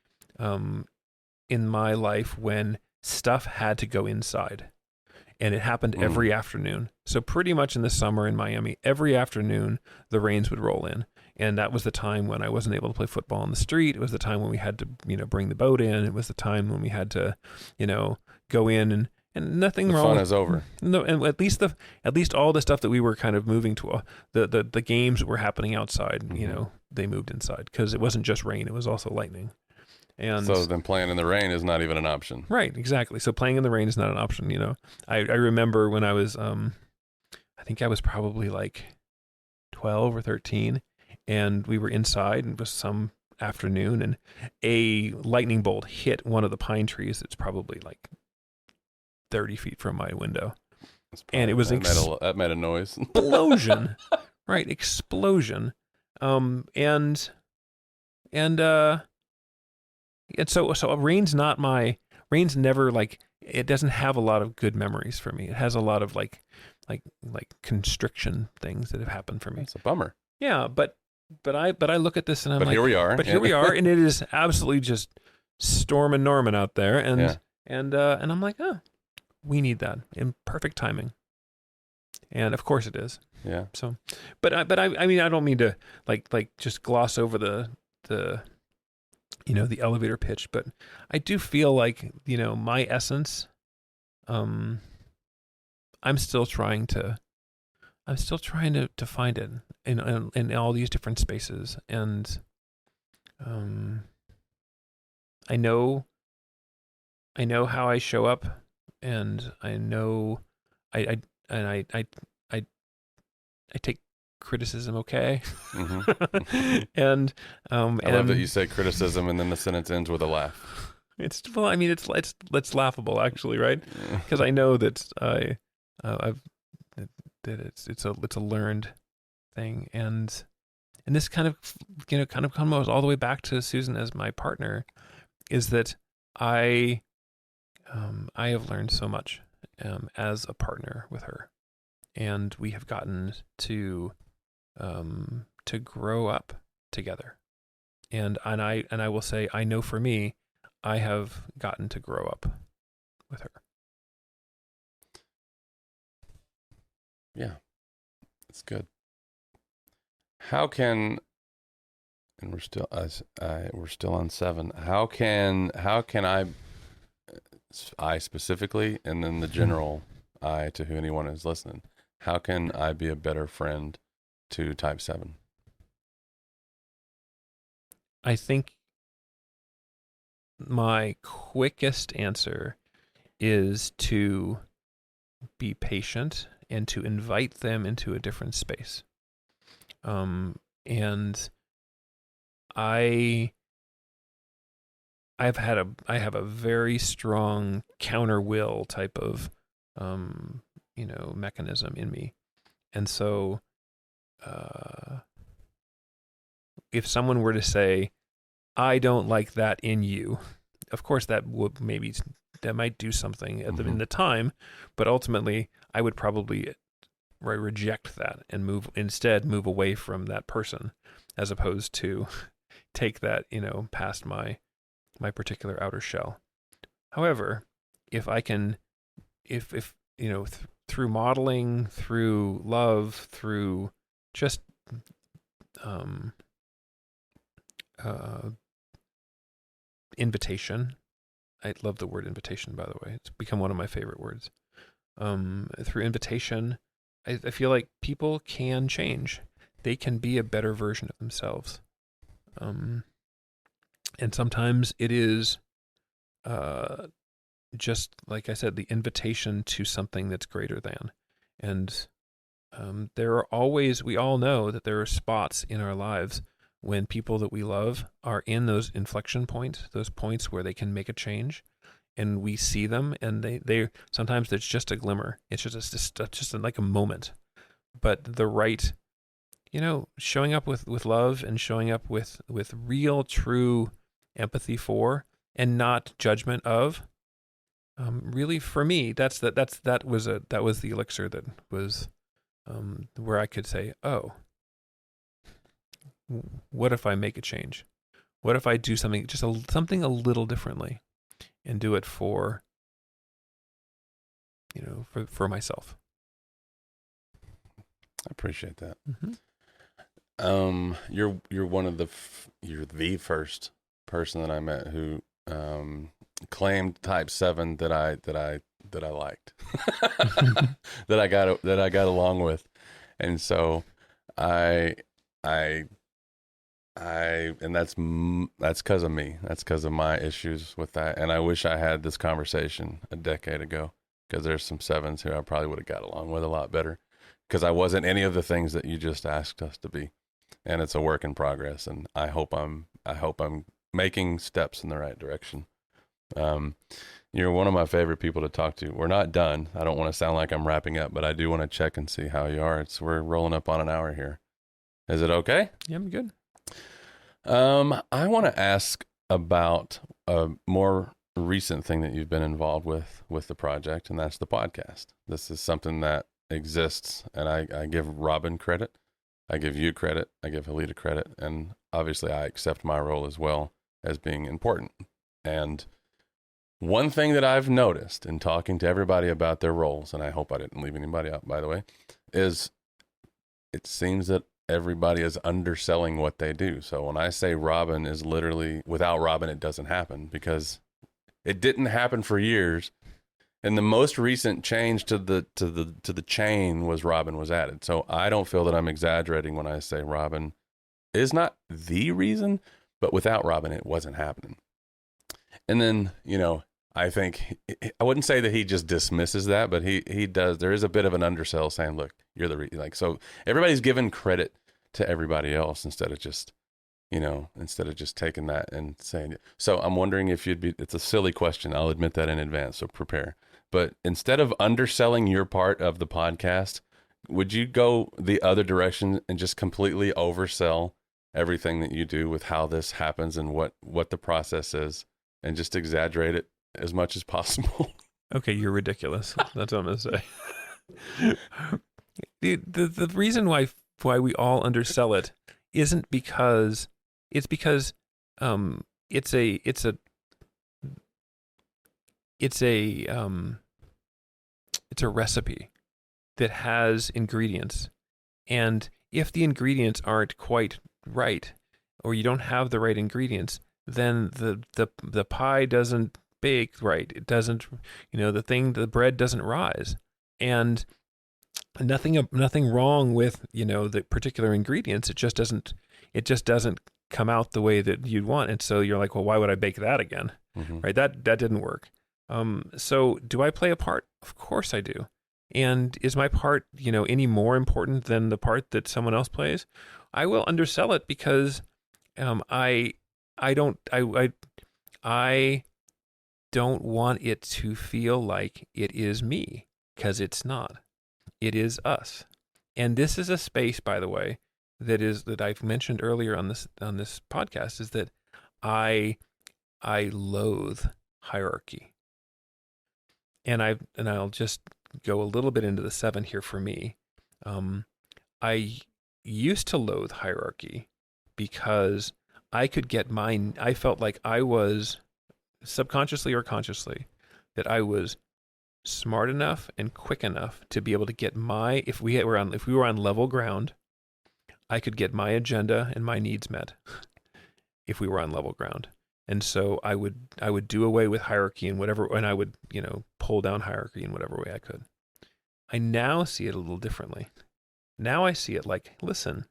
life when stuff had to go inside, and it happened every afternoon. So pretty much in the summer in Miami, every afternoon the rains would roll in, and that was the time when I wasn't able to play football on the street. It was the time when we had to bring the boat in. It was the time when we had to go in, and nothing wrong. Fun is over. No, and at least all the stuff that we were kind of moving to, the games that were happening outside, they moved inside, because it wasn't just rain; it was also lightning. And so then playing in the rain is not even an option. Right, exactly. So playing in the rain is not an option. I remember when I was, I think I was probably like 12 or 13, and we were inside, and it was some afternoon, and a lightning bolt hit one of the pine trees that's probably like 30 feet from my window. And it was that made a noise. Explosion. Right, explosion. And so rain's never like, it doesn't have a lot of good memories for me. It has a lot of like constriction things that have happened for me. It's a bummer. Yeah, but I look at this and I'm like, here we are. But here we are, and it is absolutely just storming Norman out there, and I'm like, oh, we need that in perfect timing. And of course it is. Yeah. So, but I mean, I don't mean to like just gloss over the the elevator pitch, but I do feel like, my essence, I'm still trying to find it in all these different spaces. And, I know how I show up, and I know I take criticism okay. Mm-hmm. And I love that you say criticism and then the sentence ends with a laugh. It's laughable, actually, right? Because I know that it's a learned thing, and this kind of comes all the way back to Susan as my partner, is that I have learned so much as a partner with her, and we have gotten to grow up together, and I will say, I know for me, I have gotten to grow up with her. Yeah, that's good. How can, and we're still on 7. How can I specifically, and then the general I to who anyone is listening, how can I be a better friend to type 7? I think my quickest answer is to be patient and to invite them into a different space. And I have a very strong counter will type of mechanism in me. And so if someone were to say, I don't like that in you, of course that might do something in the time, but ultimately I would probably reject that and move away from that person, as opposed to take that, past my particular outer shell. However, if I can, through modeling, through love, through just invitation. I love the word invitation, by the way. It's become one of my favorite words. Through invitation, I feel like people can change. They can be a better version of themselves. And sometimes it is just, like I said, the invitation to something that's greater than. And we all know that there are spots in our lives when people that we love are in those inflection points, those points where they can make a change, and we see them, and they sometimes there's just a glimmer. It's just like a moment, but the right, showing up with love and showing up with real, true empathy for, and not judgment of. Really, for me, that was the elixir that was where I could say, oh, what if I make a change? What if I do something, something a little differently, and do it for myself? I appreciate that. Mm-hmm. You're you're the first person that I met who claimed type 7 that I liked, that I got along with, and so and that's because of me. That's because of my issues with that. And I wish I had this conversation a decade ago, because there's some 7s who I probably would have got along with a lot better, because I wasn't any of the things that you just asked us to be. And it's a work in progress. And I hope I'm making steps in the right direction. You're one of my favorite people to talk to. We're not done. I don't want to sound like I'm wrapping up, but I do want to check and see how you are. We're rolling up on an hour here. Is it okay? Yeah, I'm good. I want to ask about a more recent thing that you've been involved with the project, and that's the podcast. This is something that exists, and I give Robin credit. I give you credit. I give Halita credit. And obviously I accept my role as well as being important. And one thing that I've noticed in talking to everybody about their roles, and I hope I didn't leave anybody out, by the way, is it seems that everybody is underselling what they do. So when I say Robin is literally, without Robin, it doesn't happen, because it didn't happen for years. And the most recent change to the chain was Robin was added. So I don't feel that I'm exaggerating when I say Robin is not the reason, but without Robin, it wasn't happening. And then, I think, I wouldn't say that he just dismisses that, but he does. There is a bit of an undersell saying, look, you're the reason. So everybody's giving credit to everybody else instead of just taking that and saying it. So I'm wondering if it's a silly question. I'll admit that in advance, so prepare. But instead of underselling your part of the podcast, would you go the other direction and just completely oversell everything that you do with how this happens and what the process is, and just exaggerate it as much as possible? Okay, you're ridiculous. That's what I'm going to say. The reason why we all undersell it isn't because it's a recipe that has ingredients, and if the ingredients aren't quite right, or you don't have the right ingredients, then the pie doesn't bake right. It doesn't, the bread doesn't rise, and nothing wrong with the particular ingredients. It just doesn't come out the way that you'd want. And so you're like, well, why would I bake that again? Mhm. Right? That didn't work. So do I play a part? Of course I do. And is my part, any more important than the part that someone else plays? I will undersell it because I don't want it to feel like it is me, because it's not. It is us. And this is a space, by the way, that I've mentioned earlier on this podcast, is that I loathe hierarchy. And I'll just go a little bit into the 7 here for me. I used to loathe hierarchy because I felt like I was, subconsciously or consciously, that I was smart enough and quick enough to be able to get if we were on level ground, I could get my agenda and my needs met if we were on level ground. And so I would do away with hierarchy and whatever, and I would, pull down hierarchy in whatever way I could. I now see it a little differently. Now I see it like, listen,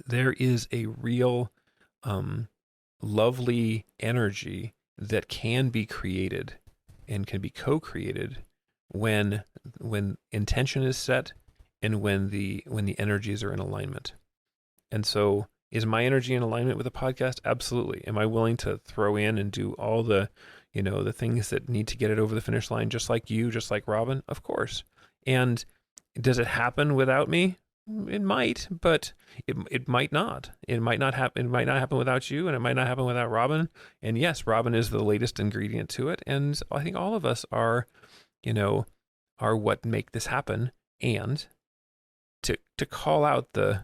there is a real lovely energy that can be created and can be co-created when intention is set and when the energies are in alignment. And so, is my energy in alignment with the podcast? Absolutely. Am I willing to throw in and do all the, the things that need to get it over the finish line, just like you, just like Robin? Of course. And does it happen without me? It might, but it might not. It might not happen. It might not happen without you, and it might not happen without Robin. And yes, Robin is the latest ingredient to it. And I think all of us are what make this happen. And to call out the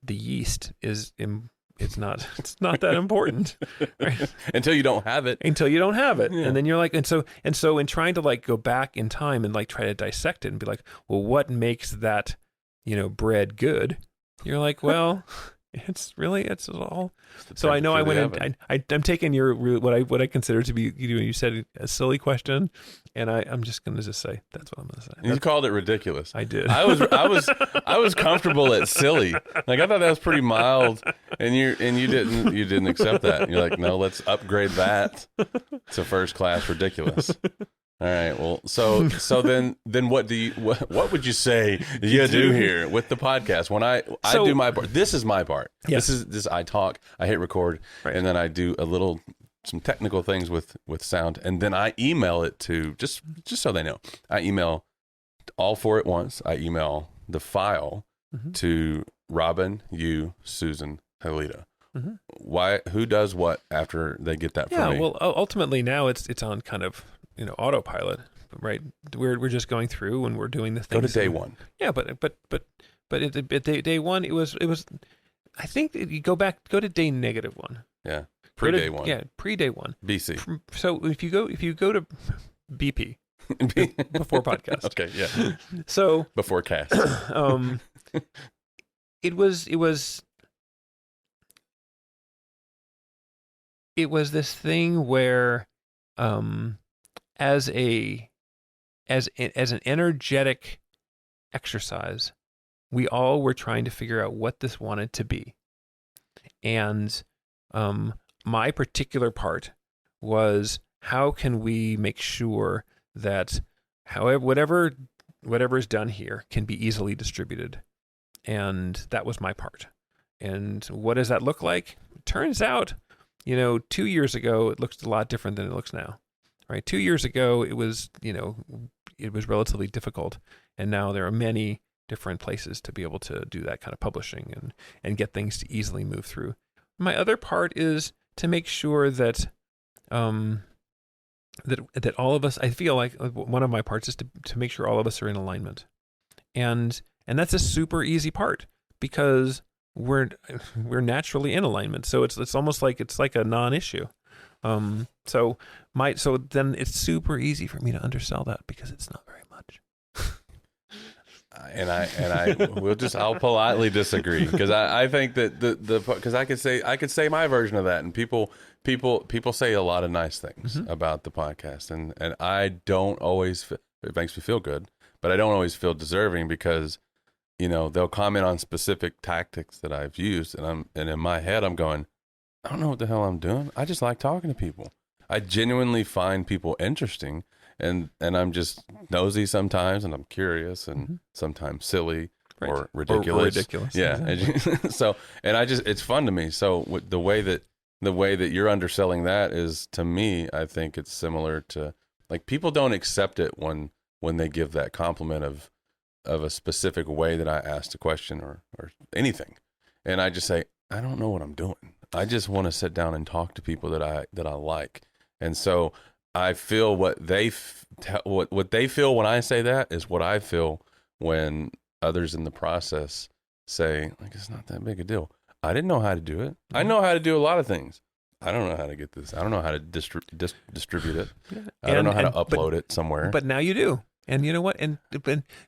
yeast it's not that important, right? Until you don't have it. Yeah. And then you're like, and so in trying to like go back in time and like try to dissect it and be like, well, what makes that, bread good? You're like, well, it's all. So I know I went in, I'm taking your, what I consider to be, you said a silly question, and I'm just going to say, that's what I'm going to say. You called it ridiculous. I did. I was comfortable at silly. Like, I thought that was pretty mild, and you didn't accept that. You're like, no, let's upgrade that to first class ridiculous. All right. Well, so then what would you say you do here with the podcast? When I do my part, this is my part. Yes. This I talk, I hit record, right. And then I do some technical things with sound, and then I email it to just so they know. I email all 4 at once. I email the file to Robin, you, Susan, Helita. Why? Who does what after they get that from me? Yeah. Well, ultimately now it's on kind of autopilot, right? We're just going through and we're doing the things. Go to day one. Yeah, but at day one it was. I think that you go to day -1. Yeah, pre-day one. Yeah, pre-day one. BC. So if you go to BP before podcast. Okay, yeah. So before cast. It was this thing where as an energetic exercise, we all were trying to figure out what this wanted to be. And my particular part was, how can we make sure that whatever is done here can be easily distributed? And that was my part. And what does that look like? Turns out, 2 years ago, it looked a lot different than it looks now. Right? 2 years ago, it was relatively difficult, and now there are many different places to be able to do that kind of publishing and get things to easily move through. My other part is to make sure that that all of us, I feel like one of my parts is to make sure all of us are in alignment, and that's a super easy part because we're naturally in alignment. So it's almost like it's like a non-issue. So then it's super easy for me to undersell that because it's not very much. I'll politely disagree because I think that because I could say my version of that, and people say a lot of nice things about the podcast, and I don't always, it makes me feel good, but I don't always feel deserving because they'll comment on specific tactics that I've used, and in my head I'm going, I don't know what the hell I'm doing. I just like talking to people. I genuinely find people interesting, and I'm just nosy sometimes, and I'm curious, and sometimes silly or ridiculous. Or ridiculous. Yeah. Exactly. So, and it's fun to me. So the way that you're underselling that is, to me, I think it's similar to, like, people don't accept it when they give that compliment of a specific way that I asked a question or anything. And I just say, I don't know what I'm doing. I just want to sit down and talk to people that I like. And so I feel what they feel when I say that is what I feel when others in the process say, like, it's not that big a deal. I didn't know how to do it. I know how to do a lot of things. I don't know how to get this. I don't know how to distribute it. I don't know how to upload it somewhere. But now you do. And you know what? And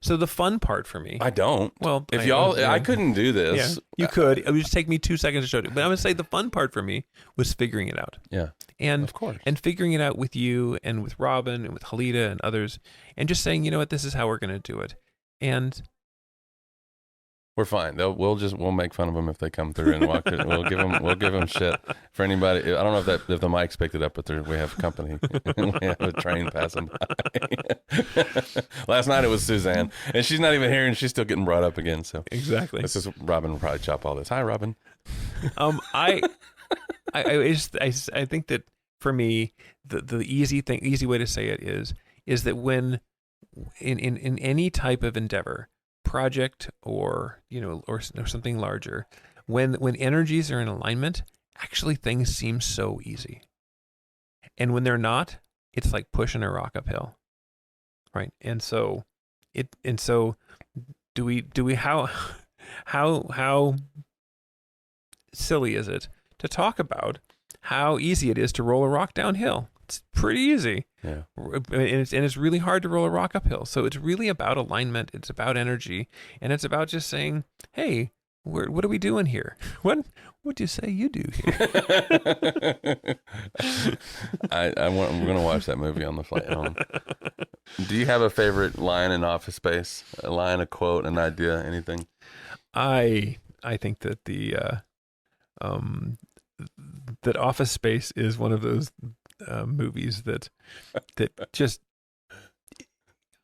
so the fun part for me. I don't. Well, if I couldn't do this. Yeah, you could. It would just take me 2 seconds to show you. But I'm going to say the fun part for me was figuring it out. Yeah. And of course. And figuring it out with you and with Robin and with Halita and others, and just saying, you know what, this is how we're going to do it. And we're fine. We'll make fun of them if they come through and walk through. We'll give them shit. For anybody, I don't know if the mic's picked it up, but we have company. We have a train passing by. Last night it was Suzanne, and she's not even here, and she's still getting brought up again. So exactly, this is Robin will probably chop all this. Hi, Robin. I think that for me, the easy way to say it is that when in any type of endeavor, project or something larger, when energies are in alignment, actually things seem so easy. And when they're not, it's like pushing a rock uphill. Right? And so do we how silly is it to talk about how easy it is to roll a rock downhill? It's pretty easy. Yeah. And it's really hard to roll a rock uphill. So it's really about alignment. It's about energy. And it's about just saying, hey, what are we doing here? What do you say you do here? I'm going to watch that movie on the flight home. Do you have a favorite line in Office Space? A line, a quote, an idea, anything? I think that that Office Space is one of those movies that just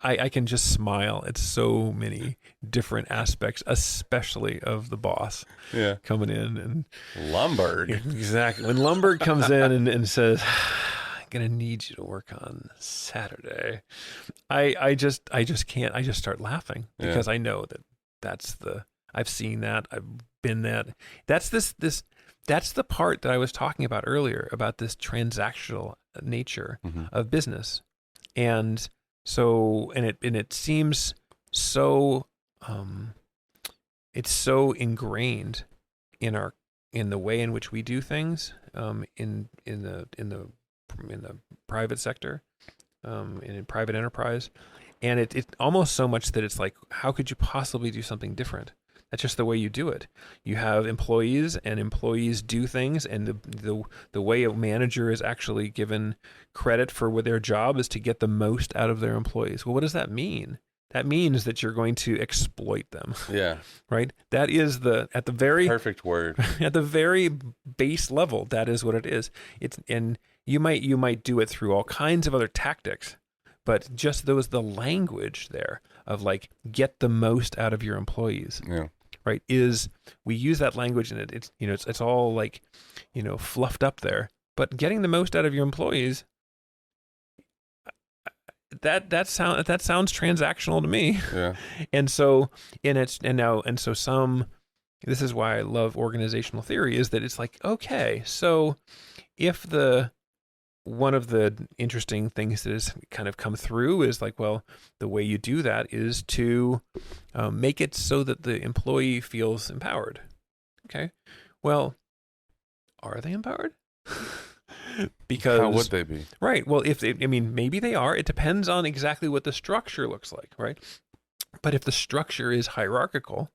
I can just smile at so many different aspects, especially of the boss coming in and Lumberg. Exactly. When Lumberg comes in and says, I'm gonna need you to work on Saturday, I just can't. I just start laughing because I know that's I've seen that, I've been that. That's that's the part that I was talking about earlier, about this transactional nature of business. And so, and it seems so, it's so ingrained in the way in which we do things, in the private sector, and in private enterprise. And it almost so much that it's like, how could you possibly do something different? That's just the way you do it. You have employees, and employees do things, and the way a manager is actually given credit for their job is to get the most out of their employees. Well, what does that mean? That means that you're going to exploit them. Yeah. Right? That is at the very perfect word. At the very base level, that is what it is. And you might do it through all kinds of other tactics, but just the language there of like, get the most out of your employees. Yeah. Right, is we use that language, and it's all like, fluffed up there. But getting the most out of your employees, that sounds transactional to me. Yeah. And so this is why I love organizational theory, is that it's like, okay, so if one of the interesting things that has kind of come through is like, well, the way you do that is to make it so that the employee feels empowered. Okay. Well, are they empowered? Because how would they be? Right. Well, maybe they are. It depends on exactly what the structure looks like, right? But if the structure is hierarchical,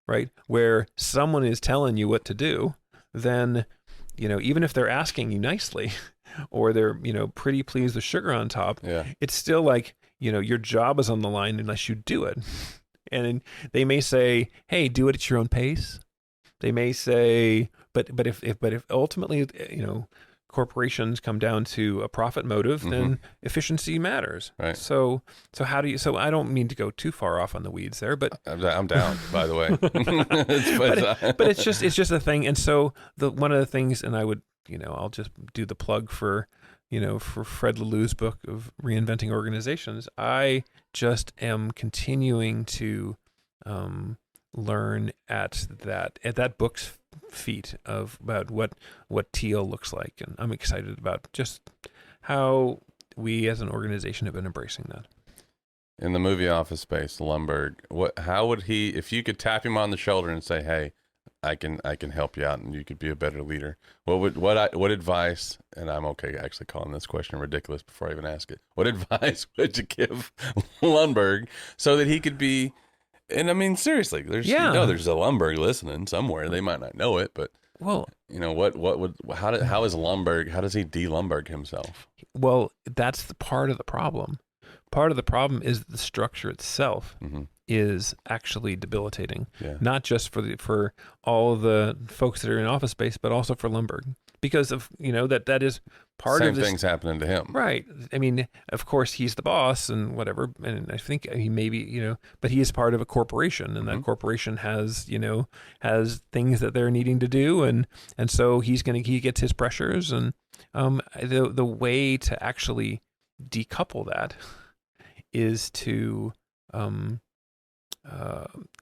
right, where someone is telling you what to do, then, even if they're asking you nicely, or they're, pretty pleased with sugar on top, it's still like, your job is on the line unless you do it. And they may say, "Hey, do it at your own pace." They may say, but if ultimately, corporations come down to a profit motive, then efficiency matters. Right. So how do you? So I don't mean to go too far off on the weeds there, but I'm down, by the way. but it's just a thing. And so one of the things, and I would, I'll just do the plug for Fred Laloux's book of Reinventing Organizations. I just am continuing to learn at that book's feet about what teal looks like, and I'm excited about just how we as an organization have been embracing that. In the movie Office Space, Lumbergh, how would he, if you could tap him on the shoulder and say, "Hey, I can help you out and you could be a better leader," what advice, and I'm okay actually calling this question ridiculous before I even ask it, what advice would you give Lumbergh so that he could be, and I mean seriously, there's there's a Lumbergh listening somewhere, they might not know it, but how is Lumbergh, how does he de-Lumbergh himself? Well, that's the part of the problem. Part of the problem is that the structure itself is actually debilitating, not just for all the folks that are in Office Space, but also for Lumbergh, because of that is part Same of this. Things happening to him, right? I mean, of course, he's the boss and whatever, and I think he maybe but he is part of a corporation, and that corporation has things that they're needing to do, and so he gets his pressures, and the way to actually decouple that is to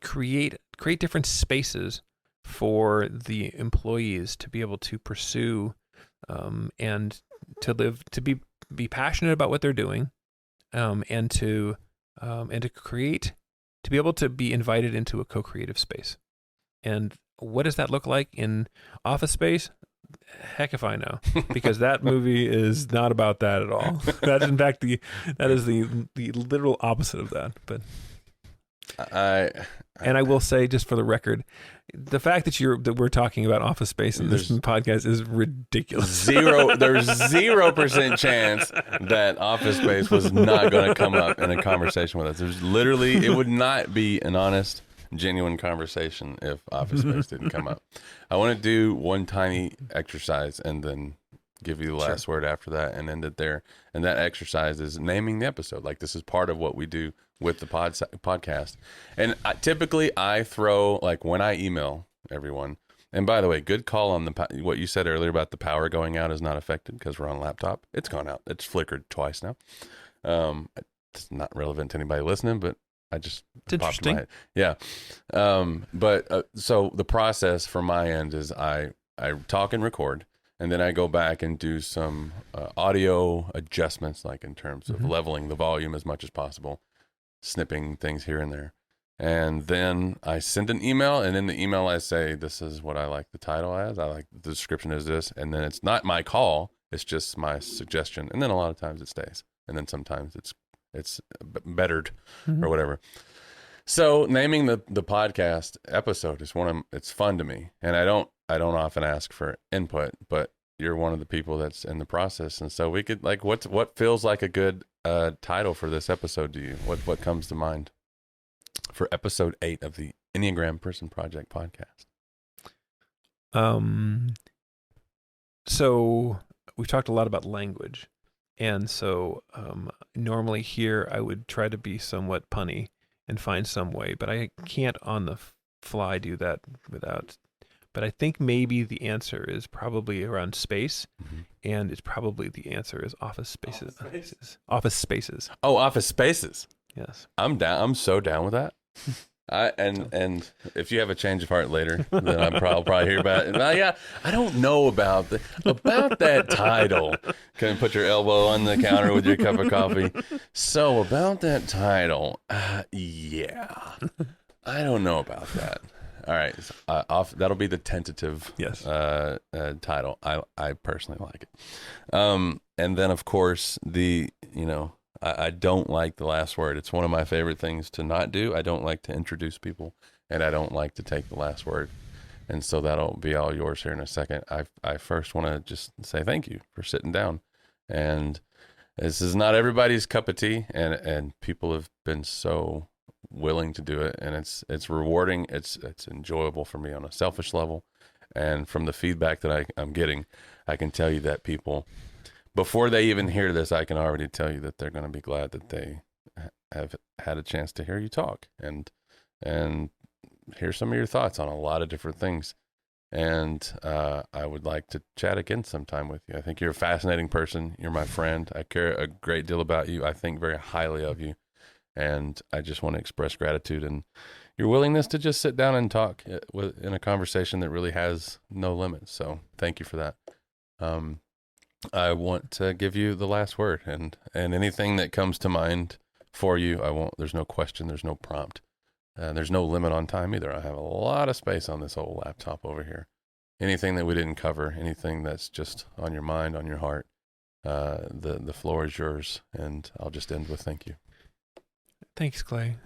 create different spaces for the employees to be able to pursue and to live, to be passionate about what they're doing, and to create, to be able to be invited into a co-creative space. And what does that look like in Office Space? Heck if I know, because that movie is not about that at all. That's in fact that is the literal opposite of that. But I will say, just for the record, the fact that we're talking about Office Space in this podcast is ridiculous. There's 0% chance that Office Space was not going to come up in a conversation with us. There's literally, it would not be an honest, genuine conversation if Office Space didn't come up. I want to do one tiny exercise and then give you the last word after that and end it there. And that exercise is naming the episode. Like, this is part of what we do with the podcast. And typically I throw, like, when I email everyone, and by the way, good call on what you said earlier about the power going out is not affected because we're on a laptop. It's gone out. It's flickered twice now. It's not relevant to anybody listening, but it's interesting. My head. Yeah. So the process from my end is I talk and record, and then I go back and do some audio adjustments, like in terms of leveling the volume as much as possible, snipping things here and there. And then I send an email, and in the email I say, this is what I like the title as. I like the description is this. And then it's not my call. It's just my suggestion. And then a lot of times it stays. And then sometimes it's bettered or whatever. So naming the podcast episode is it's fun to me, and I don't often ask for input, but you're one of the people that's in the process, and so we could, like, what feels like a good title for this episode to you? What comes to mind for episode 8 of the Enneagram Person Project podcast? So we've talked a lot about language. And so normally here I would try to be somewhat punny and find some way, but I can't on the fly do that without. But I think maybe the answer is probably around space, and it's probably the answer is Office Spaces. Office Spaces. Oh, Office Spaces. Yes. I'm down. I'm so down with that. And if you have a change of heart later, then I'll probably hear about it. Yeah, I don't know about that title. Can you put your elbow on the counter with your cup of coffee? So about that title, yeah, I don't know about that. All right, that'll be the tentative title. I personally like it. And then of course I don't like the last word. It's one of my favorite things to not do. I don't like to introduce people, and I don't like to take the last word. And so that'll be all yours here in a second. I first want to just say thank you for sitting down. And this is not everybody's cup of tea, and people have been so willing to do it, and it's rewarding. It's enjoyable for me on a selfish level, and from the feedback that I'm getting, I can tell you that people, before they even hear this, I can already tell you that they're going to be glad that they have had a chance to hear you talk and hear some of your thoughts on a lot of different things. And I would like to chat again sometime with you. I think you're a fascinating person. You're my friend. I care a great deal about you. I think very highly of you. And I just want to express gratitude and your willingness to just sit down and talk in a conversation that really has no limits. So thank you for that. I want to give you the last word, and anything that comes to mind for you. There's no question. There's no prompt. There's no limit on time either. I have a lot of space on this old laptop over here. Anything that we didn't cover, anything that's just on your mind, on your heart, the floor is yours. And I'll just end with thank you. Thanks, Clay.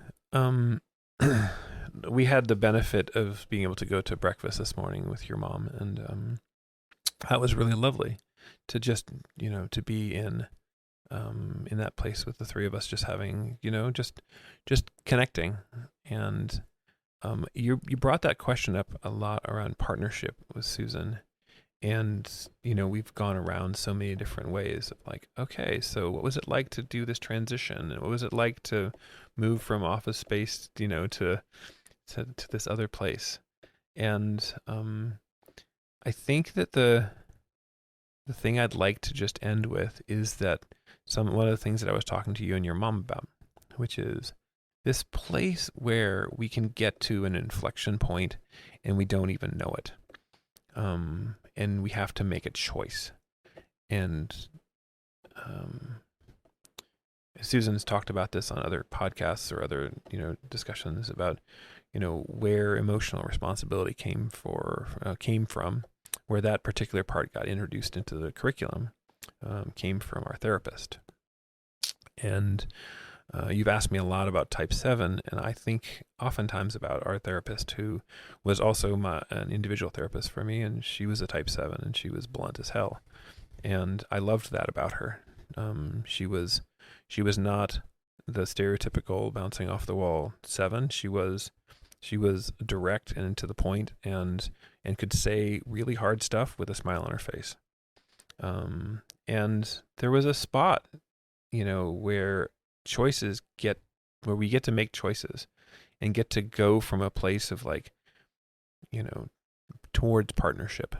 We had the benefit of being able to go to breakfast this morning with your mom, and that was really lovely to just, to be in that place with the three of us, just having, just connecting. And you brought that question up a lot around partnership with Susan. And, we've gone around so many different ways of like, okay, so what was it like to do this transition? And what was it like to move from office space, to this other place? And I think that the thing I'd like to just end with is that one of the things that I was talking to you and your mom about, which is this place where we can get to an inflection point and we don't even know it. And we have to make a choice. And Susan's talked about this on other podcasts or other, discussions about, where emotional responsibility came from, where that particular part got introduced into the curriculum, came from our therapist. And you've asked me a lot about type 7, and I think oftentimes about our therapist, who was also an individual therapist for me, and she was a type 7, and she was blunt as hell. And I loved that about her. She was not the stereotypical bouncing off the wall 7. She was direct and to the point, and could say really hard stuff with a smile on her face. And there was a spot, where we get to make choices and get to go from a place of like, towards partnership.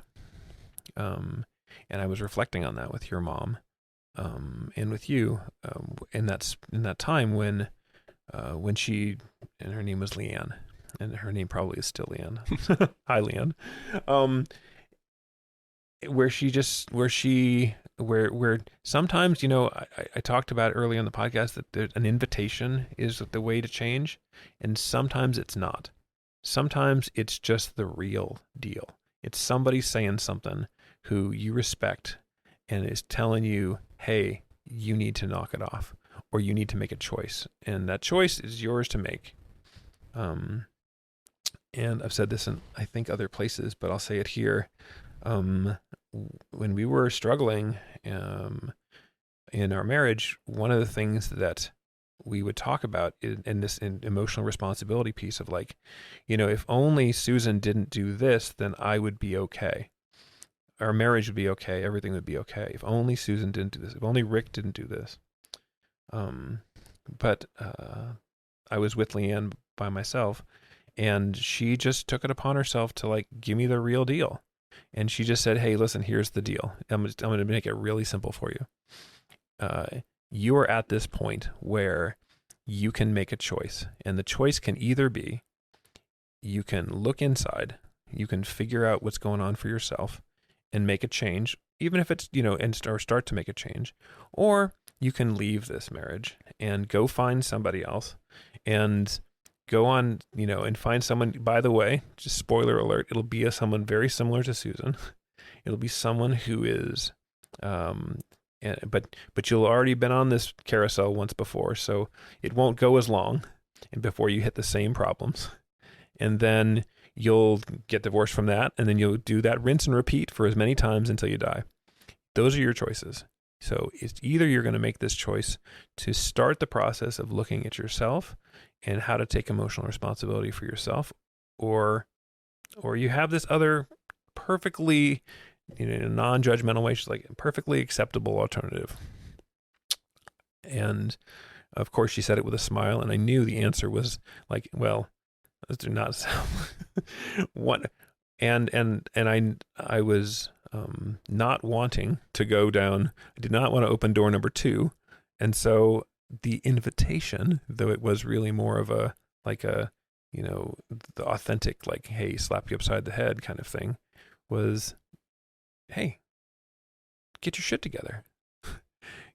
And I was reflecting on that with your mom, and with you, in that time when she, and her name was Leanne, and her name probably is still Leanne. Hi, Leanne. Where sometimes, I talked about earlier in the podcast that an invitation is the way to change, and sometimes it's not. Sometimes it's just the real deal. It's somebody saying something who you respect and is telling you, hey, you need to knock it off, or you need to make a choice, and that choice is yours to make. And I've said this in, I think, other places, but I'll say it here. When we were struggling in our marriage, one of the things that we would talk about in this emotional responsibility piece of like, if only Susan didn't do this, then I would be okay. Our marriage would be okay. Everything would be okay. If only Susan didn't do this. If only Rick didn't do this. But I was with Leanne by myself, and she just took it upon herself to like give me the real deal. And she just said, hey, listen, here's the deal. I'm going to make it really simple for you. You are at this point where you can make a choice. And the choice can either be, you can look inside, you can figure out what's going on for yourself and make a change, even if it's, or start to make a change. Or you can leave this marriage and go find somebody else and go on, and find someone. By the way, just spoiler alert, it'll be someone very similar to Susan. It'll be someone who is, but you'll already been on this carousel once before, so it won't go as long, and before you hit the same problems, and then you'll get divorced from that, and then you'll do that rinse and repeat for as many times until you die. Those are your choices. So it's either you're going to make this choice to start the process of looking at yourself and how to take emotional responsibility for yourself, or you have this other perfectly, non-judgmental way, she's like perfectly acceptable alternative. And of course she said it with a smile, and I knew the answer was like, well, those do not sound what. And I was not wanting to go down. I did not want to open door number 2. And so the invitation, though it was really more of a, the authentic, like, hey, slap you upside the head kind of thing, was, hey, get your shit together.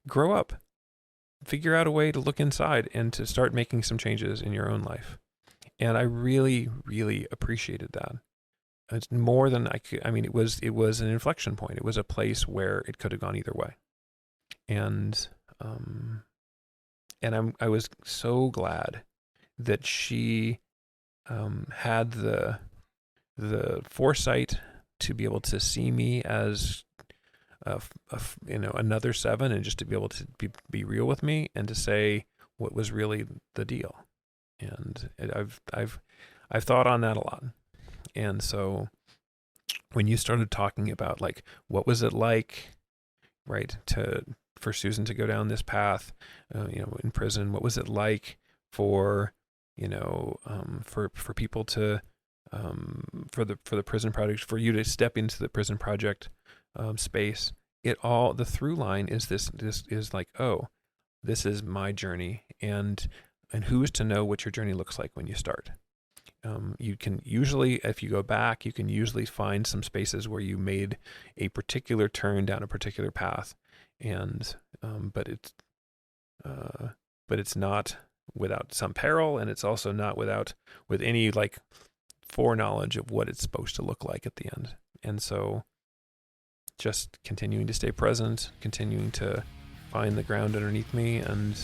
Grow up. Figure out a way to look inside and to start making some changes in your own life. And I really, really appreciated that. It's more than I could. I mean, it was an inflection point. It was a place where it could have gone either way. And I was so glad that she had the foresight to be able to see me as another 7, and just to be able to be real with me and to say what was really the deal. And I've thought on that a lot. And so when you started talking about, like, what was it like, right, for Susan to go down this path, in prison, what was it like for people to, for the prison project, for you to step into the prison project space, the through line is this is like, oh, this is my journey, and who is to know what your journey looks like when you start? You can usually, if you go back, you can usually find some spaces where you made a particular turn down a particular path, and but it's not without some peril, and it's also not with any, like, foreknowledge of what it's supposed to look like at the end. And so just continuing to stay present, continuing to find the ground underneath me, and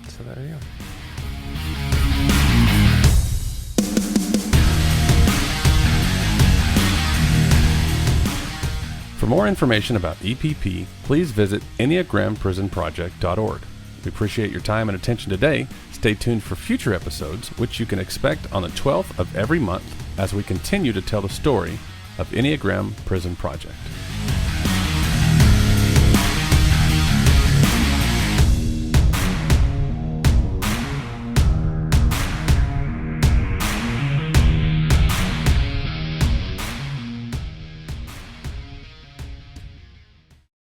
so there you go. For more information about EPP, please visit EnneagramPrisonProject.org. We appreciate your time and attention today. Stay tuned for future episodes, which you can expect on the 12th of every month as we continue to tell the story of Enneagram Prison Project.